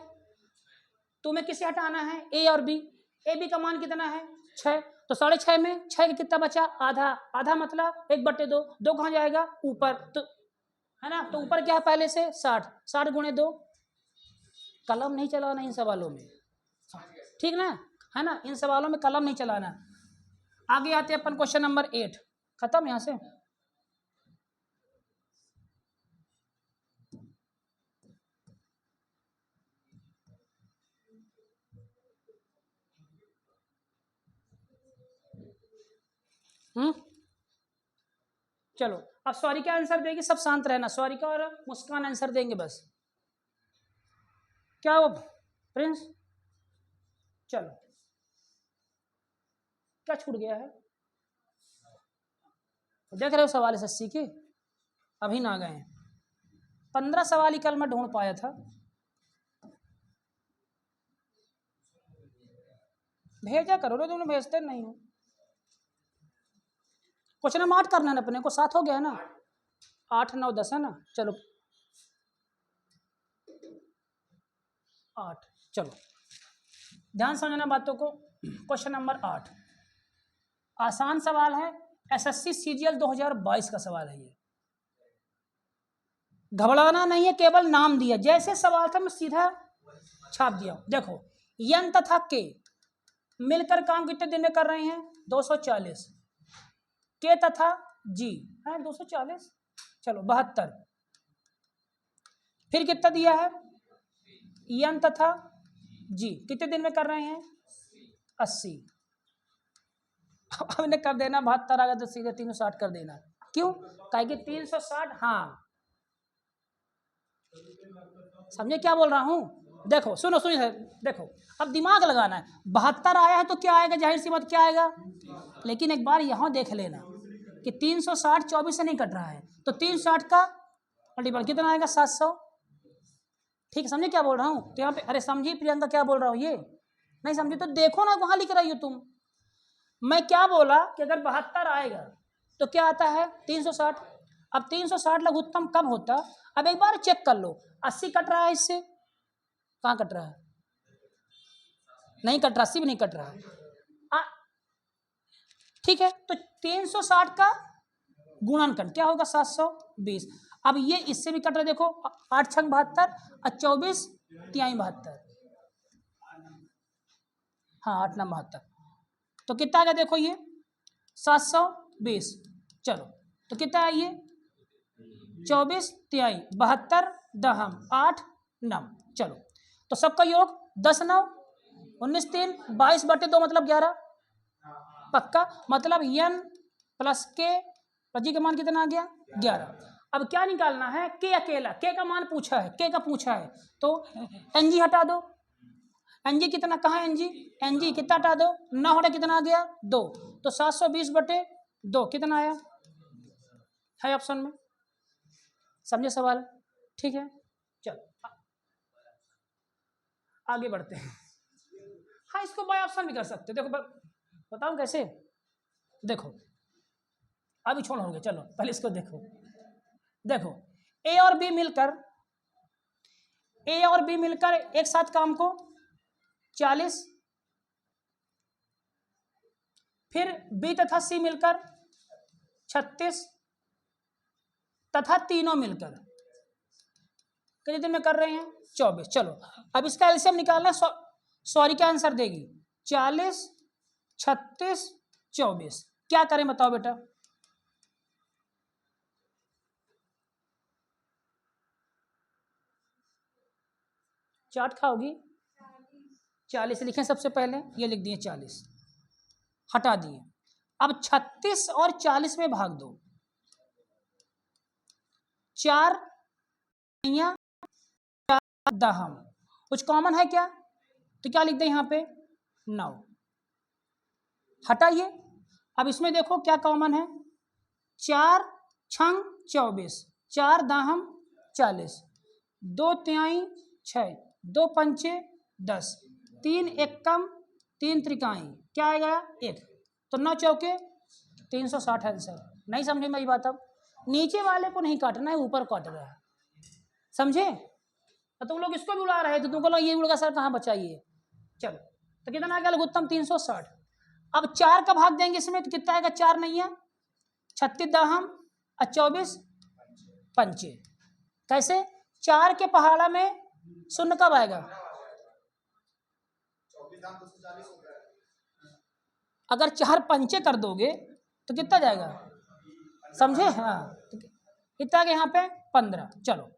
तुम्हें किसे हटाना है A और B, AB का मान कितना है 6, तो 6.5 में 6 का कितना बचा आधा, आधा मतलब 1/2, 2 कहाँ जाएगा ऊपर, तो है ना, तो ऊपर क्या है पहले से 60, 60 गुणे 2, कलम नहीं चलाना इन सवालों में, ठीक ना, है ना, इन सवालों में कलम नहीं चलाना। आगे आते हैं अपन क्वेश्चन नंबर 8, खत्म यहाँ से। चलो अब सॉरी क्या आंसर देगी, सब शांत रहना, सॉरी का और मुस्कान आंसर देंगे बस। क्या वो प्रिंस, चलो क्या छूट गया है, देख रहे हो सवाल 80 के अभी ना गए, 15 सवाल ही कल मैं ढूंढ पाया था। भेजा करो ना, तुमने भेजते नहीं हो। क्वेश्चन नंबर 8 करना है ना अपने को, 7 हो गया है ना, 8 9 10 है ना, चलो 8, चलो ध्यान समझना बातों को। क्वेश्चन नंबर 8 आसान सवाल है, एसएससी सीजीएल 2022 का सवाल है ये, घबराना नहीं है, केवल नाम दिया, जैसे सवाल था मैं सीधा छाप दिया। देखो यन तथा के मिलकर काम कितने दिन में कर रहे हैं, 240, के तथा जी है 240, चलो 72, फिर कितना दिया है, यन तथा जी कितने दिन में कर रहे हैं, 80, अब इन्हें कर देना 72 आ गया तो सीधे 360 कर देना, क्यों, कहे कि 360, हाँ समझे क्या बोल रहा हूं, देखो सुनो सुनिए, देखो अब दिमाग लगाना है, 72 आया है तो क्या आएगा, जाहिर सी बात क्या आएगा, लेकिन एक बार यहां देख लेना कि 360 24 से नहीं कट रहा है, तो 360 का मल्टीपल कितना आएगा, 700, ठीक है, समझे क्या बोल रहा हूँ, तो यहाँ पे अरे समझी प्रियंका क्या बोल रहा हूँ, ये नहीं समझी तो देखो ना वहां लिख रही हो तुम, मैं क्या बोला कि अगर 72 आएगा तो क्या आता है 360, अब 360 लघुत्तम कब होता, अब एक बार चेक कर लो, 80 कट रहा है इससे, कहाँ कट रहा है, नहीं कट रहा, 80 भी नहीं कट रहा है, ठीक है, तो 360 का गुणनखंड क्या होगा, 720, अब ये इससे भी कट रहा है, देखो 8 छंग 72 और 24 तिहाई 72, हाँ 8 9 72, तो कितना आ गया देखो ये 720, चलो तो कितना है ये 24 तिहाई 72 दहम 8 9, चलो तो सबका योग 10 9 19 3 22/2 मतलब 11, पक्का, मतलब यन प्लस के जी का मान कितना आ गया 11। अब क्या निकालना है, के अकेला, के का मान पूछा है, के का पूछा है, तो एनजी हटा दो, एनजी कितना, कहाँ एनजी, एनजी कितना हटा दो, 9 हटा कितना आ गया 2, तो 720/2 कितना आया है ऑप्शन में, समझे सवाल, ठीक है, चलो आगे बढ़ते हैं, हाँ इसको बाय ऑप्शन भी कर सकते, देखो बताऊं कैसे, देखो अभी छोड़ोगे, चलो पहले इसको देखो, देखो ए और बी मिलकर एक साथ काम को 40, फिर बी तथा सी मिलकर 36 तथा तीनों मिलकर कितने दिन में कर रहे हैं 24, चलो अब इसका एलसीएम निकालना, सॉरी क्या आंसर देगी 40 36 24, क्या करें बताओ बेटा, चाट खाओगी, 40 लिखें सबसे पहले, ये लिख दिए 40 हटा दिए, अब 36 और 40 में भाग दो, 4 दहम, कुछ कॉमन है क्या, तो क्या लिख दें यहाँ पे 9, हटाइए, अब इसमें देखो क्या कॉमन है, 4 छंग 24, 4 दाहम 40, 2 तिहाई 6, 2 पंचे 10, 3 एकम 3 त्रिकाई, क्या आएगा 1, तो 9 चौके 360 आंसर, नहीं समझे मेरी बात, अब नीचे वाले को नहीं काटना है, ऊपर काट रहा है, समझे, तो तुम लोग इसको भी उड़ा रहे थे, तुमको ये उड़ेगा सर कहाँ बचाइए, चलो तो कितना आ गया लघुत्तम 360, अब 4 का भाग देंगे इसमें तो कितना आएगा, 4 नहीं है 36 दहम और 24 पंचे, कैसे 4 के पहाड़ा में शून्य कब आएगा, अगर 4 पंचे कर दोगे तो कितना जाएगा, समझे, हाँ कितना गया यहाँ पे 15, चलो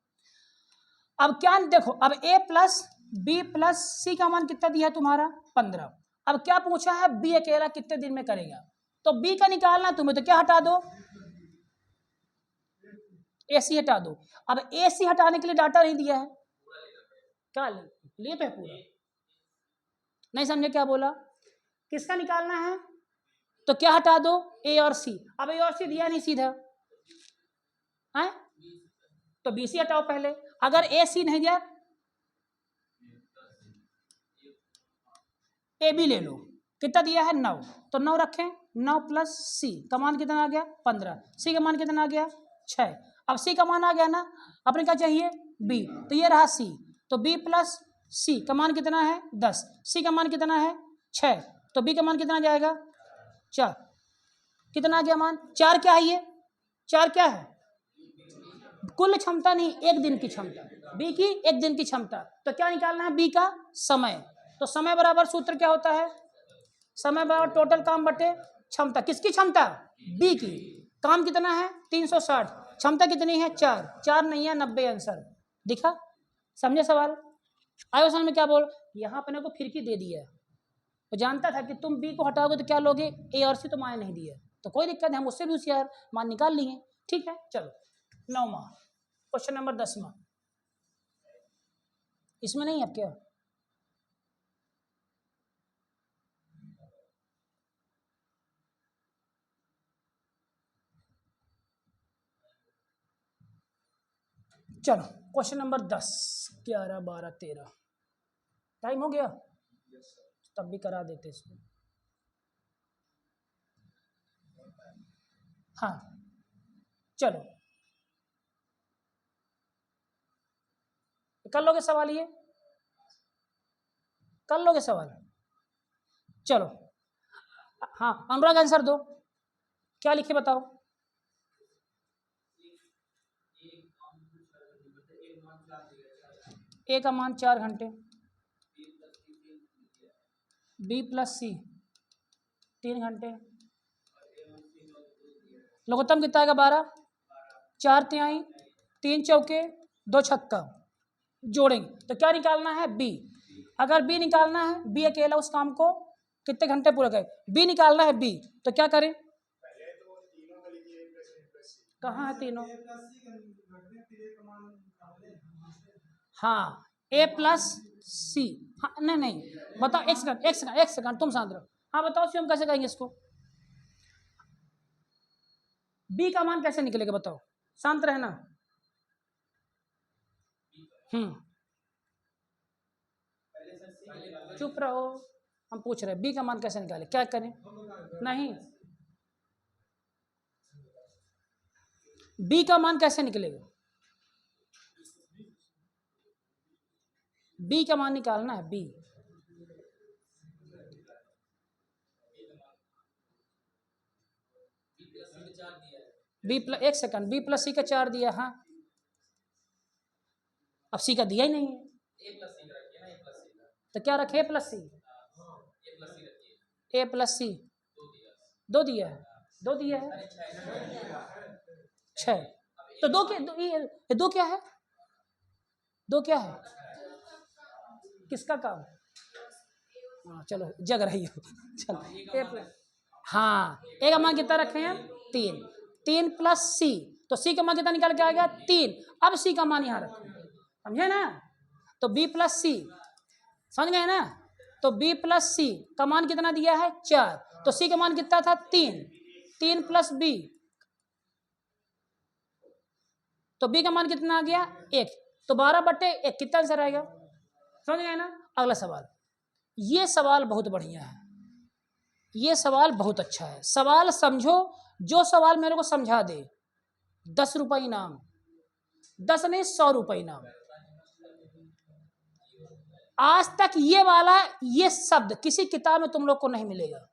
अब क्या देखो, अब a प्लस बी प्लस सी का मान कितना दिया है तुम्हारा 15, अब क्या पूछा है बी अकेला कितने दिन में करेगा, तो बी का निकालना तुम्हें, तो क्या हटा दो AC हटा दो। अब AC हटाने के लिए डाटा नहीं दिया है, क्या ले तो है पूरा, नहीं समझे क्या बोला, किसका निकालना है, तो क्या हटा दो, A और C। अब A और C दिया नहीं सीधा है, तो BC हटाओ पहले। अगर AC नहीं दिया AB ले लो, कितना दिया है 9, तो 9 रखें, 9 प्लस C का मान कितना आ गया 15, C का मान कितना आ गया 6। अब C का मान आ गया ना, अपने क्या चाहिए B, तो ये रहा C, तो B प्लस C का मान कितना है 10, C का मान कितना है 6, तो B का मान कितना जाएगा 4, कितना आ गया मान 4, क्या है ये 4 क्या है, कुल क्षमता नहीं, एक दिन की क्षमता, B की एक दिन की क्षमता। तो क्या निकालना है B का समय, तो समय बराबर सूत्र क्या होता है, समय बराबर टोटल काम बटे क्षमता, किसकी क्षमता B की, काम कितना है 360, क्षमता कितनी है 4, 4 नहीं है 90 आंसर, दिखा, समझे सवाल आयो समझ में, क्या बोल, यहाँ अपने को फिरकी दे दिया, वो जानता था कि तुम B को हटाओगे तो क्या लोगे A और C, तो मान नहीं दिया, तो कोई दिक्कत नहीं, हम उससे भी होशियार मान निकाल लिए, ठीक है। चलो 9वां क्वेश्चन नंबर 10वां, इसमें नहीं है क्या, चलो क्वेश्चन नंबर 10, 11, 12, 13, टाइम हो गया, तब भी करा देते इसको, हाँ चलो कर लोगे सवाल, ये कर लोगे सवाल, चलो हाँ अनुराग आंसर दो, क्या लिखे बताओ, A का मान 4 घंटे, B प्लस C 3 घंटे, लघुत्तम कितना आएगा 12, 4 तिहाई 3 चौके 2 छक्का, जोड़ेंगे तो क्या निकालना है B, अगर B निकालना है, B अकेला उस काम को कितने घंटे पूरा करे, B निकालना है B, तो क्या करें, कहाँ है तीनों, हाँ A प्लस C, हाँ नहीं नहीं बताओ, एक सेकंड एक सेकंड एक सेकंड तुम शांत रहो, हाँ बताओ हम कैसे करेंगे इसको, B का मान कैसे निकलेगा बताओ, शांत रहना, चुप रहो, हम पूछ रहे हैं B का मान कैसे निकाले, क्या करें, नहीं B का मान कैसे निकलेगा, B का मान निकालना है, B प्लस, एक सेकंड, B प्लस C का 4 दिया, हाँ अब C का दिया ही नहीं है, तो क्या रखे A plus C, A plus C 2 दिया है, 2 दिया है 6, तो 2 क्या, 2 क्या है, 2 क्या है, किसका काम, हाँ चलो जग रही हो, चलो A प्लस, हाँ A का मान कितना रखे हैं 3, 3 प्लस C, तो C का मान कितना निकाल के आ गया 3, अब C का मान यहाँ रखें, समझे ना, तो B प्लस C, समझ गए ना, तो B प्लस C का मान कितना दिया है 4, तो C का मान कितना था 3, 3 प्लस B, तो B का मान कितना आ गया 1, तो 12/1 कितना आंसर आएगा, समझ गए ना। अगला सवाल, ये सवाल बहुत बढ़िया है, ये सवाल बहुत अच्छा है, सवाल समझो, जो सवाल मेरे को समझा दे 10 रुपये इनाम, 10 नहीं 100 रुपये इनाम, आज तक ये वाला ये शब्द किसी किताब में तुम लोग को नहीं मिलेगा,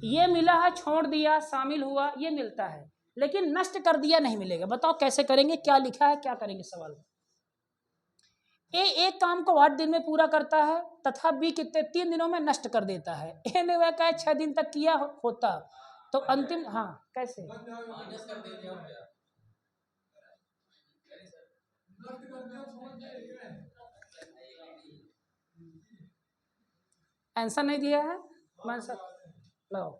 ये मिला है, छोड़ दिया, शामिल हुआ, ये मिलता है, लेकिन नष्ट कर दिया नहीं मिलेगा, बताओ कैसे करेंगे, क्या लिखा है, क्या करेंगे सवाल में, ए एक काम को 8 दिन में पूरा करता है तथा B कितने 3 दिनों में नष्ट कर देता है, ए ने वह कहे 6 दिन तक किया होता, तो अंतिम, हाँ कैसे, आंसर नहीं दिया है, आंसर लगाओ,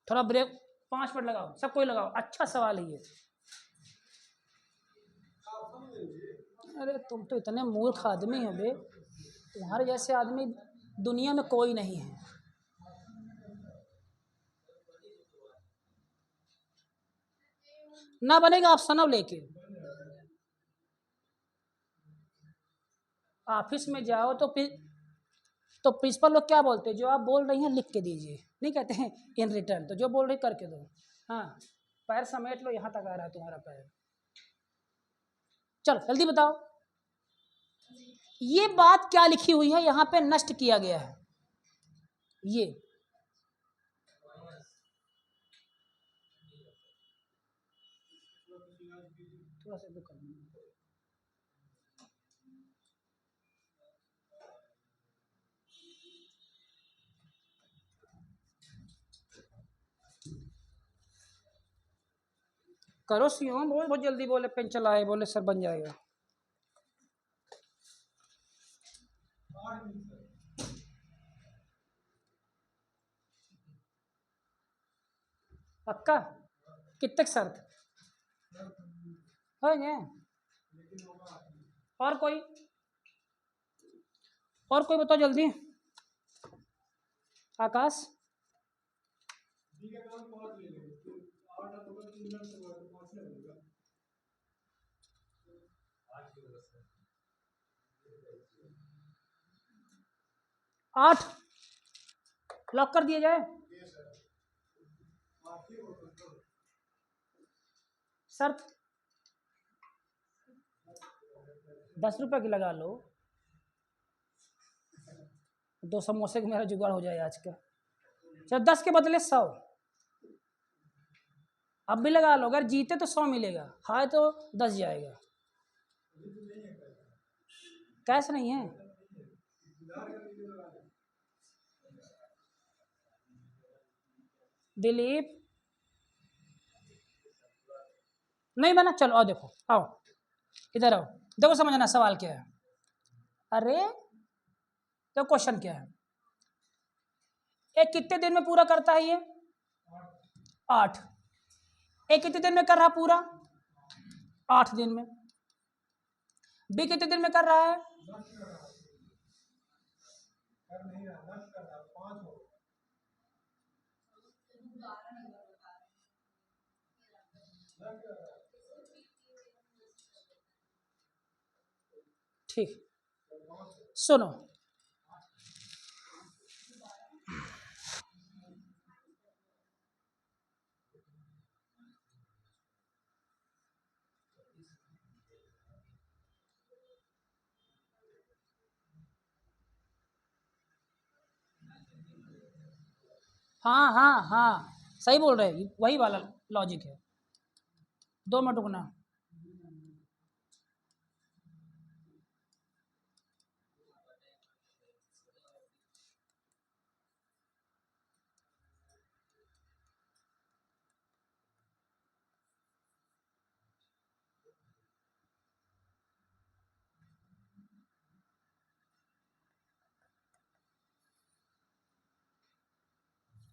थोड़ा ब्रेक, 5 मिनट लगाओ, सब कोई लगाओ, अच्छा सवाल है ये। अरे तुम तो इतने मूर्ख आदमी हो बे, तुम्हारे जैसे आदमी दुनिया में कोई नहीं है। ना बनेगा आप सनव लेके ऑफिस में जाओ तो प्रिंसिपल लोग क्या बोलते हैं, जो आप बोल रही हैं लिख के दीजिए, नहीं कहते हैं इन रिटर्न, तो जो बोल रही करके दो। हाँ, पैर समेट लो, यहाँ तक आ रहा है तुम्हारा पैर। चलो जल्दी बताओ, ये बात क्या लिखी हुई है यहाँ पे, नष्ट किया गया है ये। थोड़ा सा दुख करो सीओ, बहुत जल्दी बोले, पेन चलाए, बोले सर बन जाएगा। पक्का? कितने शर्त है ये? और कोई बताओ जल्दी। आकाश, आठ लॉक कर दिया जाए। शर्त 10 रुपए की लगा लो, 2 समोसे का मेरा जुगाड़ हो जाए आज का। चलो 10 के बदले 100 अब भी लगा लो, अगर जीते तो 100 मिलेगा, हारे तो 10 जाएगा। कैश नहीं है? दिलीप नहीं बना, चलो आओ, देखो आओ, इधर आओ, देखो समझना सवाल क्या है। अरे तो क्वेश्चन क्या है, एक कितने दिन में पूरा करता है ये? 8। एक कितने दिन में कर रहा पूरा? 8 दिन में। बी कितने दिन में कर रहा है? ठीक, सुनो, हाँ हाँ हाँ, सही बोल रहे हैं, वही वाला लॉजिक है। 2 मिनट रुकना।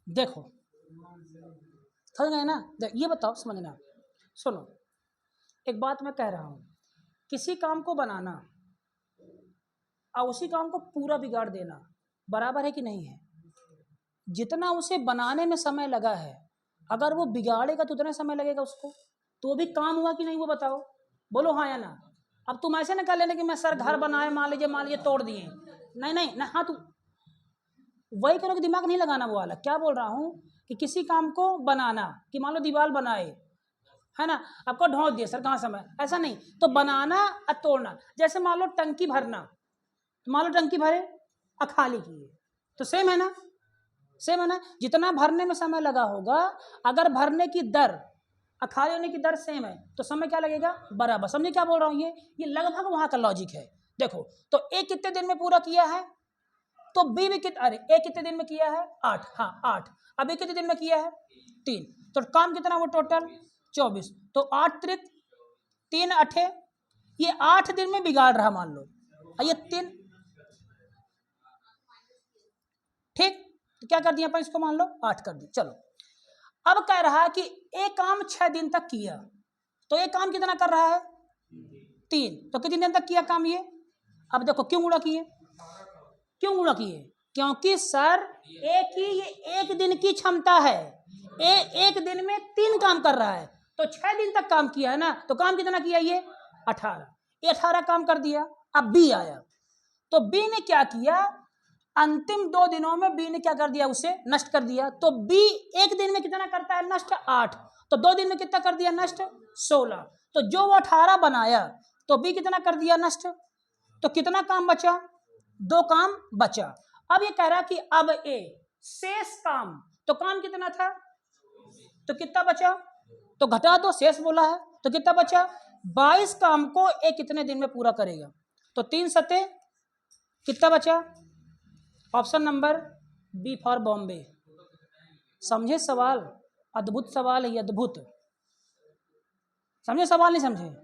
देखो समझ गए ना? ये बताओ, समझना, सुनो, एक बात मैं कह रहा हूं, किसी काम को बनाना और उसी काम को पूरा बिगाड़ देना बराबर है कि नहीं है? जितना उसे बनाने में समय लगा है, अगर वो बिगाड़ेगा तो उतना समय लगेगा उसको, तो वो भी काम हुआ कि नहीं, वो बताओ, बोलो हाँ या ना। अब तुम ऐसे ना कर लेना कि मैं सर घर बनाए, मान लीजिए तोड़ दिए, नहीं नहीं ना, हाँ, तू वही करो कि दिमाग नहीं लगाना वो वाला। क्या बोल रहा हूँ कि किसी काम को बनाना, कि मान लो दीवार बनाए, है ना, आपको ढोंक दिया सर कहाँ समय, ऐसा नहीं, तो बनाना और तोड़ना। जैसे मान लो टंकी भरना, तो मान लो टंकी भरे और खाली किए, तो सेम है ना, सेम है ना, जितना भरने में समय लगा होगा, अगर भरने की दर और खाली होने की दर सेम है तो समय क्या लगेगा? बराबर। समझे क्या बोल रहा हूँ? ये लगभग वहां का लॉजिक है। देखो, तो ए कितने दिन में पूरा किया है, तो बी भी अरे ए कितने दिन में किया है? 8, हाँ 8। अब ए कितने दिन में किया है? 3। तो काम कितना वो टोटल? 24। तो 8 त्रिक 3 8, ये 8 दिन में बिगाड़ रहा मान लो, ये 3, ठीक, तो क्या कर दिया अपन इसको, मान लो 8 कर दी। चलो अब कह रहा है कि एक काम 6 दिन तक किया, तो एक काम कितना कर रहा है 3, तो कितने दिन तक किया काम ये। अब देखो क्यों गुणा किए, क्यों गुणा किए, क्योंकि सर ये एक दिन की क्षमता है, एक दिन में 3 काम कर रहा है, तो 6 दिन तक काम किया है ना, तो काम कितना किया ये 18, ये 18 काम कर दिया। अब बी आया, तो बी ने क्या किया, अंतिम 2 दिनों में बी ने क्या कर दिया, उसे नष्ट कर दिया। तो बी एक दिन में कितना करता है नष्ट 8, तो 2 दिन में कितना कर दिया नष्ट 16, तो जो वो 18 बनाया तो बी कितना कर दिया नष्ट, तो कितना काम बचा 2 काम बचा। अब ये कह रहा कि अब ए शेष काम, तो काम कितना था, तो कितना बचा, तो घटा दो, शेष बोला है तो कितना बचा 22 काम को ए कितने दिन में पूरा करेगा, तो 3 सते कितना बचा, option number B for Bombay. समझे सवाल, अद्भुत सवाल है ये, अद्भुत। समझे सवाल, नहीं समझे,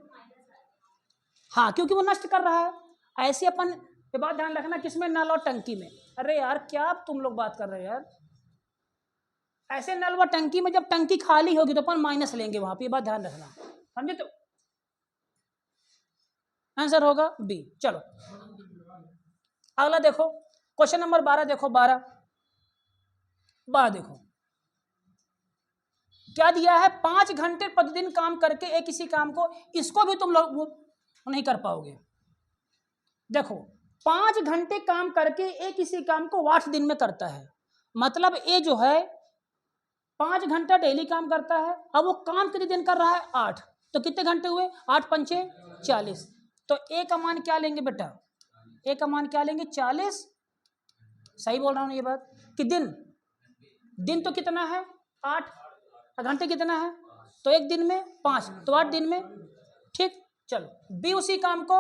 हाँ क्योंकि वो नष्ट कर रहा है। ऐसे अपन ये बात ध्यान रखना, किसमें, नल और टंकी में। अरे यार क्या तुम लोग बात कर रहे हो यार, ऐसे नल व टंकी में जब टंकी खाली होगी तो अपन माइनस लेंगे वहां पे, ये बात ध्यान रखना, समझे। तो आंसर होगा बी। चलो अगला देखो, क्वेश्चन नंबर 12 देखो, 12 देखो क्या दिया है, 5 घंटे प्रतिदिन काम करके एक किसी काम को, इसको भी तुम लोग वो नहीं कर पाओगे। देखो 5 घंटे काम करके एक किसी काम को 8 दिन में करता है, मतलब ए जो है 5 घंटा डेली काम करता है। अब वो काम कितने दिन कर रहा है 8, तो कितने घंटे हुए 8 पंचे 40, तो ए का मान क्या लेंगे बेटा, ए का मान क्या लेंगे 40, सही बोल रहा हूँ ये बात, कि दिन तो कितना है 8, घंटे कितना है, तो एक दिन में 5, तो 8 दिन में, ठीक। चलो बी उसी काम को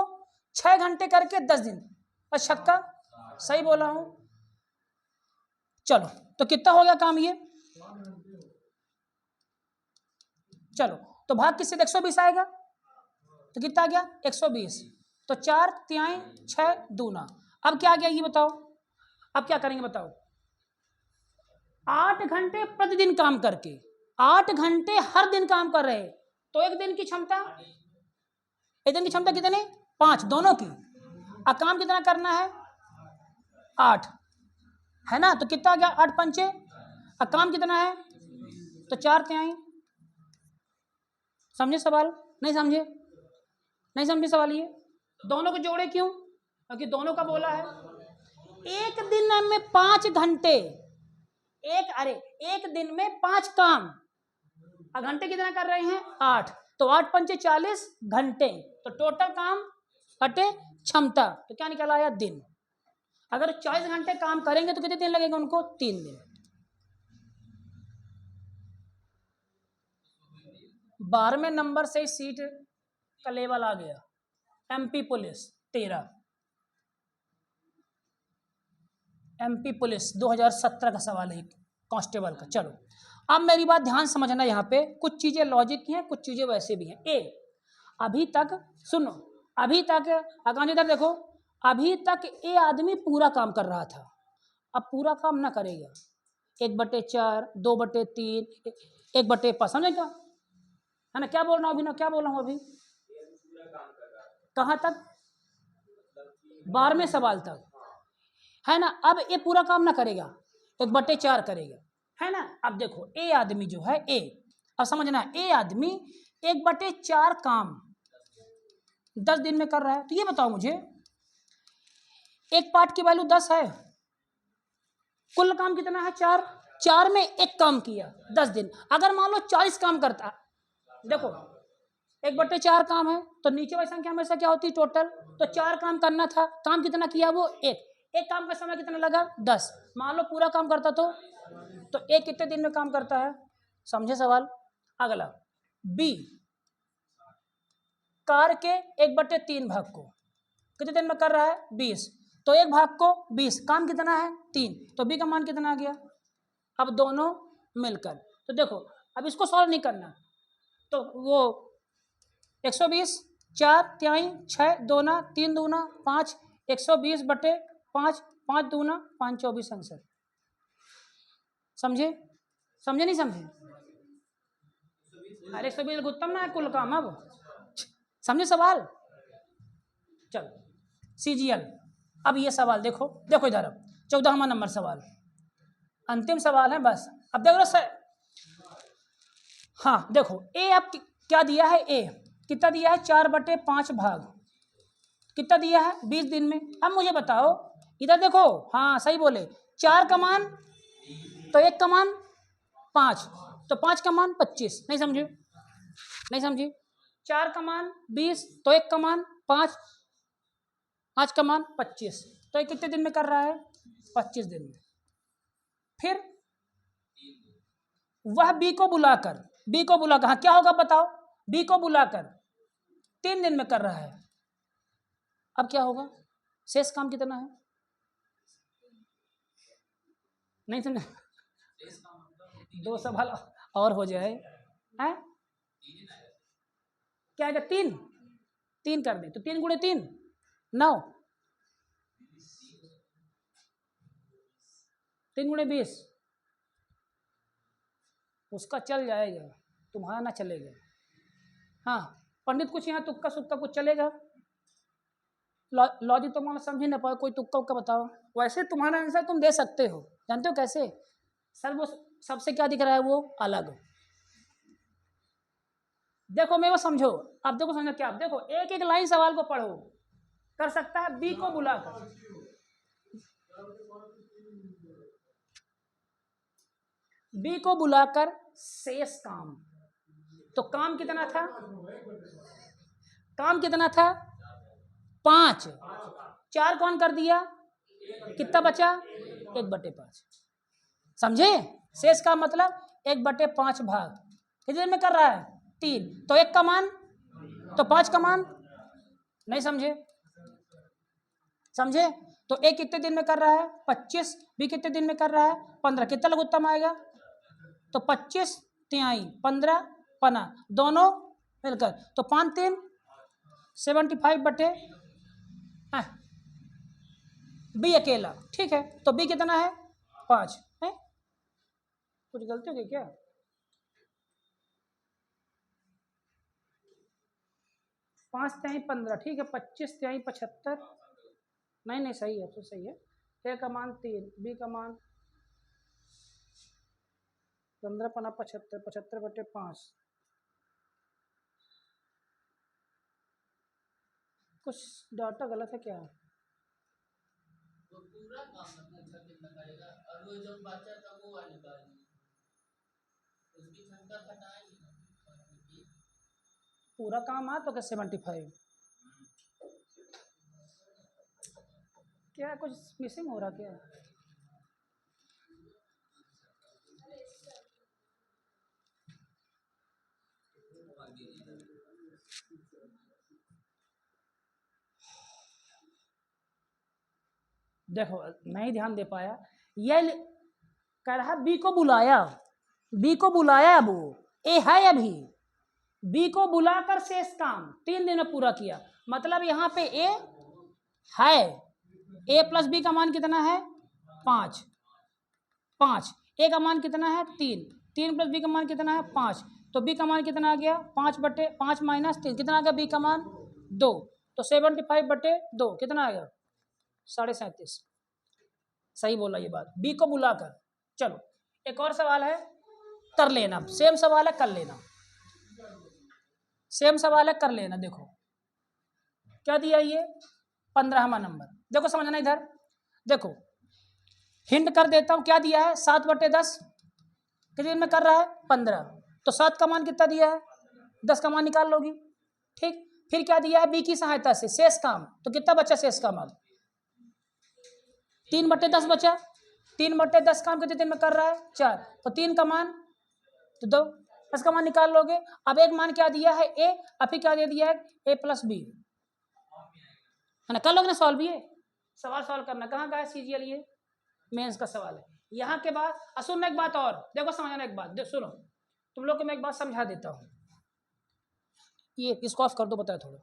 6 घंटे करके 10 दिन, बस छक्का, सही बोला हूं। चलो तो कितना हो गया काम ये, चलो तो भाग किससे 120 आएगा, तो कितना आ गया 120, तो 4 तिहाई 6 दूना। अब क्या आ गया ये बताओ, अब क्या करेंगे बताओ, 8 घंटे प्रतिदिन काम करके, 8 घंटे हर दिन काम कर रहे, तो एक दिन की क्षमता, एक दिन की क्षमता कितनी 5 दोनों की, अब काम कितना करना है 8 है ना, तो कितना आ गया 8 पंचे, अब काम कितना है तो 4 तिहाई। समझे सवाल, नहीं समझे, नहीं समझे सवाल, ये दोनों को जोड़े क्यों, क्योंकि दोनों का बोला है एक दिन में 5 घंटे, एक दिन में 5 काम, अब घंटे कितना कर रहे हैं 8, तो 8 पंचे 40 घंटे, तो टोटल काम घटे क्षमता, तो क्या निकल आया दिन। अगर 40 घंटे काम करेंगे तो कितने दिन लगेंगे उनको 3 दिन। 12वें नंबर से सीट का लेवल आ गया, एमपी पुलिस 13, एमपी पुलिस 2017 का सवाल है कांस्टेबल का। चलो अब मेरी बात ध्यान समझना, यहाँ पे कुछ चीजें लॉजिक की हैं, कुछ चीजें वैसे भी हैं। ए अभी तक सुनो, अभी तक आकांक्षा इधर देखो, अभी तक ए आदमी पूरा काम कर रहा था, अब पूरा काम ना करेगा, 1/4 2/3 1/5, समझेगा है ना, क्या बोल रहा हूँ अभी ना, क्या बोल रहा हूँ अभी, कहाँ तक 12वें सवाल तक है ना। अब ये पूरा काम ना करेगा, 1/4 करेगा, है ना। अब देखो ए आदमी जो है ए, अब समझना, ए आदमी 1/4 काम 10 दिन में कर रहा है, तो ये बताओ मुझे एक पार्ट की वैल्यू 10 है, कुल काम कितना है 4, 4 में एक काम किया 10 दिन। अगर मान लो 40 काम करता, देखो 1/4 काम है, तो नीचे वाली संख्या हमेशा क्या होती है टोटल, तो 4 काम करना था, काम कितना किया वो एक काम का समय कितना लगा 10, मान लो पूरा काम करता तो एक कितने दिन में काम करता है, समझे सवाल। अगला बी, कार के 1/3 भाग को कितने दिन में कर रहा है 20, तो एक भाग को 20, काम कितना है 3, तो बी का मान कितना आ गया। अब दोनों मिलकर, तो देखो अब इसको सॉल्व नहीं करना, तो वो 120 4 तिहाई 6 दूना 3 दूना 5, 120/5, 5 दूना 5 24 आंसर। समझे, समझे नहीं समझे, अरे 120 उत्तम ना है कुल काम। अब समझे सवाल? चलो CGL। अब ये सवाल देखो, देखो इधर, अब 14वां नंबर सवाल, अंतिम सवाल है बस। अब देखो सर, हाँ देखो ए अब क्या दिया है, ए कितना दिया है, 4/5 भाग, कितना दिया है 20 दिन में। अब मुझे बताओ, इधर देखो, हाँ सही बोले, 4 का मान तो 1 का मान 5, तो 5 का मान 25, नहीं समझे, नहीं समझी, 4 का मान 20 तो 1 का मान 5, 5 का मान 25, तो ये कितने दिन में कर रहा है, 25 दिन में। फिर वह बी को बुलाकर, बी को बुलाकर, हाँ क्या होगा बताओ, बी को बुलाकर 3 दिन में कर रहा है। अब क्या होगा, शेष काम कितना है, नहीं समझे, 2 सवाल और हो जाए है, क्या आएगा, 3, 3 कर दे तो 3 गुणे 3 9, 3 गुणे 20, उसका चल जाएगा, तुम्हारा ना चलेगा। हाँ पंडित कुछ यहाँ तुक्का सुक्का कुछ चलेगा, लॉजिक तो मैं समझ ही ना पाओ, कोई तुक्का उक्का बताओ। वैसे तुम्हारा आंसर तुम दे सकते हो, जानते हो कैसे, सर वो सबसे क्या दिख रहा है, वो अलग। देखो मैं वो समझो, आप देखो समझो क्या, आप देखो एक एक लाइन सवाल को पढ़ो, कर सकता है बी को बुलाकर, बी को बुलाकर शेष काम, तो काम कितना था, काम कितना था 5, 4 कौन कर दिया, कितना बचा 1/5, समझे, शेष का मतलब 1/5 भाग, कितने में कर रहा है 3, तो 1 का मान तो 5 का मान, नहीं समझे, समझे, तो ए कितने दिन में कर रहा है 25, बी कितने दिन में कर रहा है 15, कितना लघुत्तम आएगा, तो 25 तिहाई 15 पना दोनों मिलकर, तो 5 3 75 बी अकेला, ठीक है, तो बी कितना है 5 है, कुछ गलती हो गई क्या, 5 तिहाई 15, ठीक है, 25 तिहाई 75, नहीं नहीं सही है, तो सही है, ए का मान 3, बी का मान 15 पना 75, 75/5, कुछ डाटा गलत है क्या, वो पूरा काम अपना 6 दिन में करेगा, और वो जो बचा था वो वाली बात उसकी क्षमता घटाएंगे, पूरा काम आ तो क्या 75, क्या कुछ मिसिंग हो रहा क्या, देखो नहीं ध्यान दे पाया, ये कह रहा बी को बुलाया, बी को बुलाया, अब वो ए है अभी, बी को बुलाकर शेष काम 3 दिन में पूरा किया, मतलब यहाँ पे ए है, ए प्लस बी का मान कितना है 5, 5, ए का मान कितना है 3, 3 प्लस बी का मान कितना है 5, तो बी का मान कितना आ गया 5/5 माइनस 3, कितना आ गया बी का मान 2, तो 75/2 कितना आ गया 37.5, सही बोला ये बात, बी को बुलाकर। चलो एक और सवाल है, कर लेना, सेम सवाल है कर लेना, सेम सवाल है कर लेना, देखो क्या दिया ये 15वां नंबर, देखो समझना इधर, देखो हिंट कर देता हूं, क्या दिया है 7/10, कितने में कर रहा है 15, तो 7 का मान कितना दिया है 10 का मान निकाल लोगी, ठीक, फिर क्या दिया है बी की सहायता से शेष काम, तो कितना बचा शेष काम, अब 3/10 बचा, 3/10 काम कितने दिन में कर रहा है 4, तो 3 का मान तो 2, 10 का मान निकाल लोगे, अब एक मान क्या दिया है ए, अब फिर क्या दे दिया है ए प्लस बी, है ना, कर लोगे ना सॉल्व, ये सवाल सॉल्व करना, कहाँ का है CGL, ये मेंस का सवाल है। यहाँ के बाद सुनना एक बात और, देखो समझना एक बात, सुनो तुम लोग को मैं एक बात समझा देता हूँ, ये इसको ऑफ कर दो, बताया थोड़ा,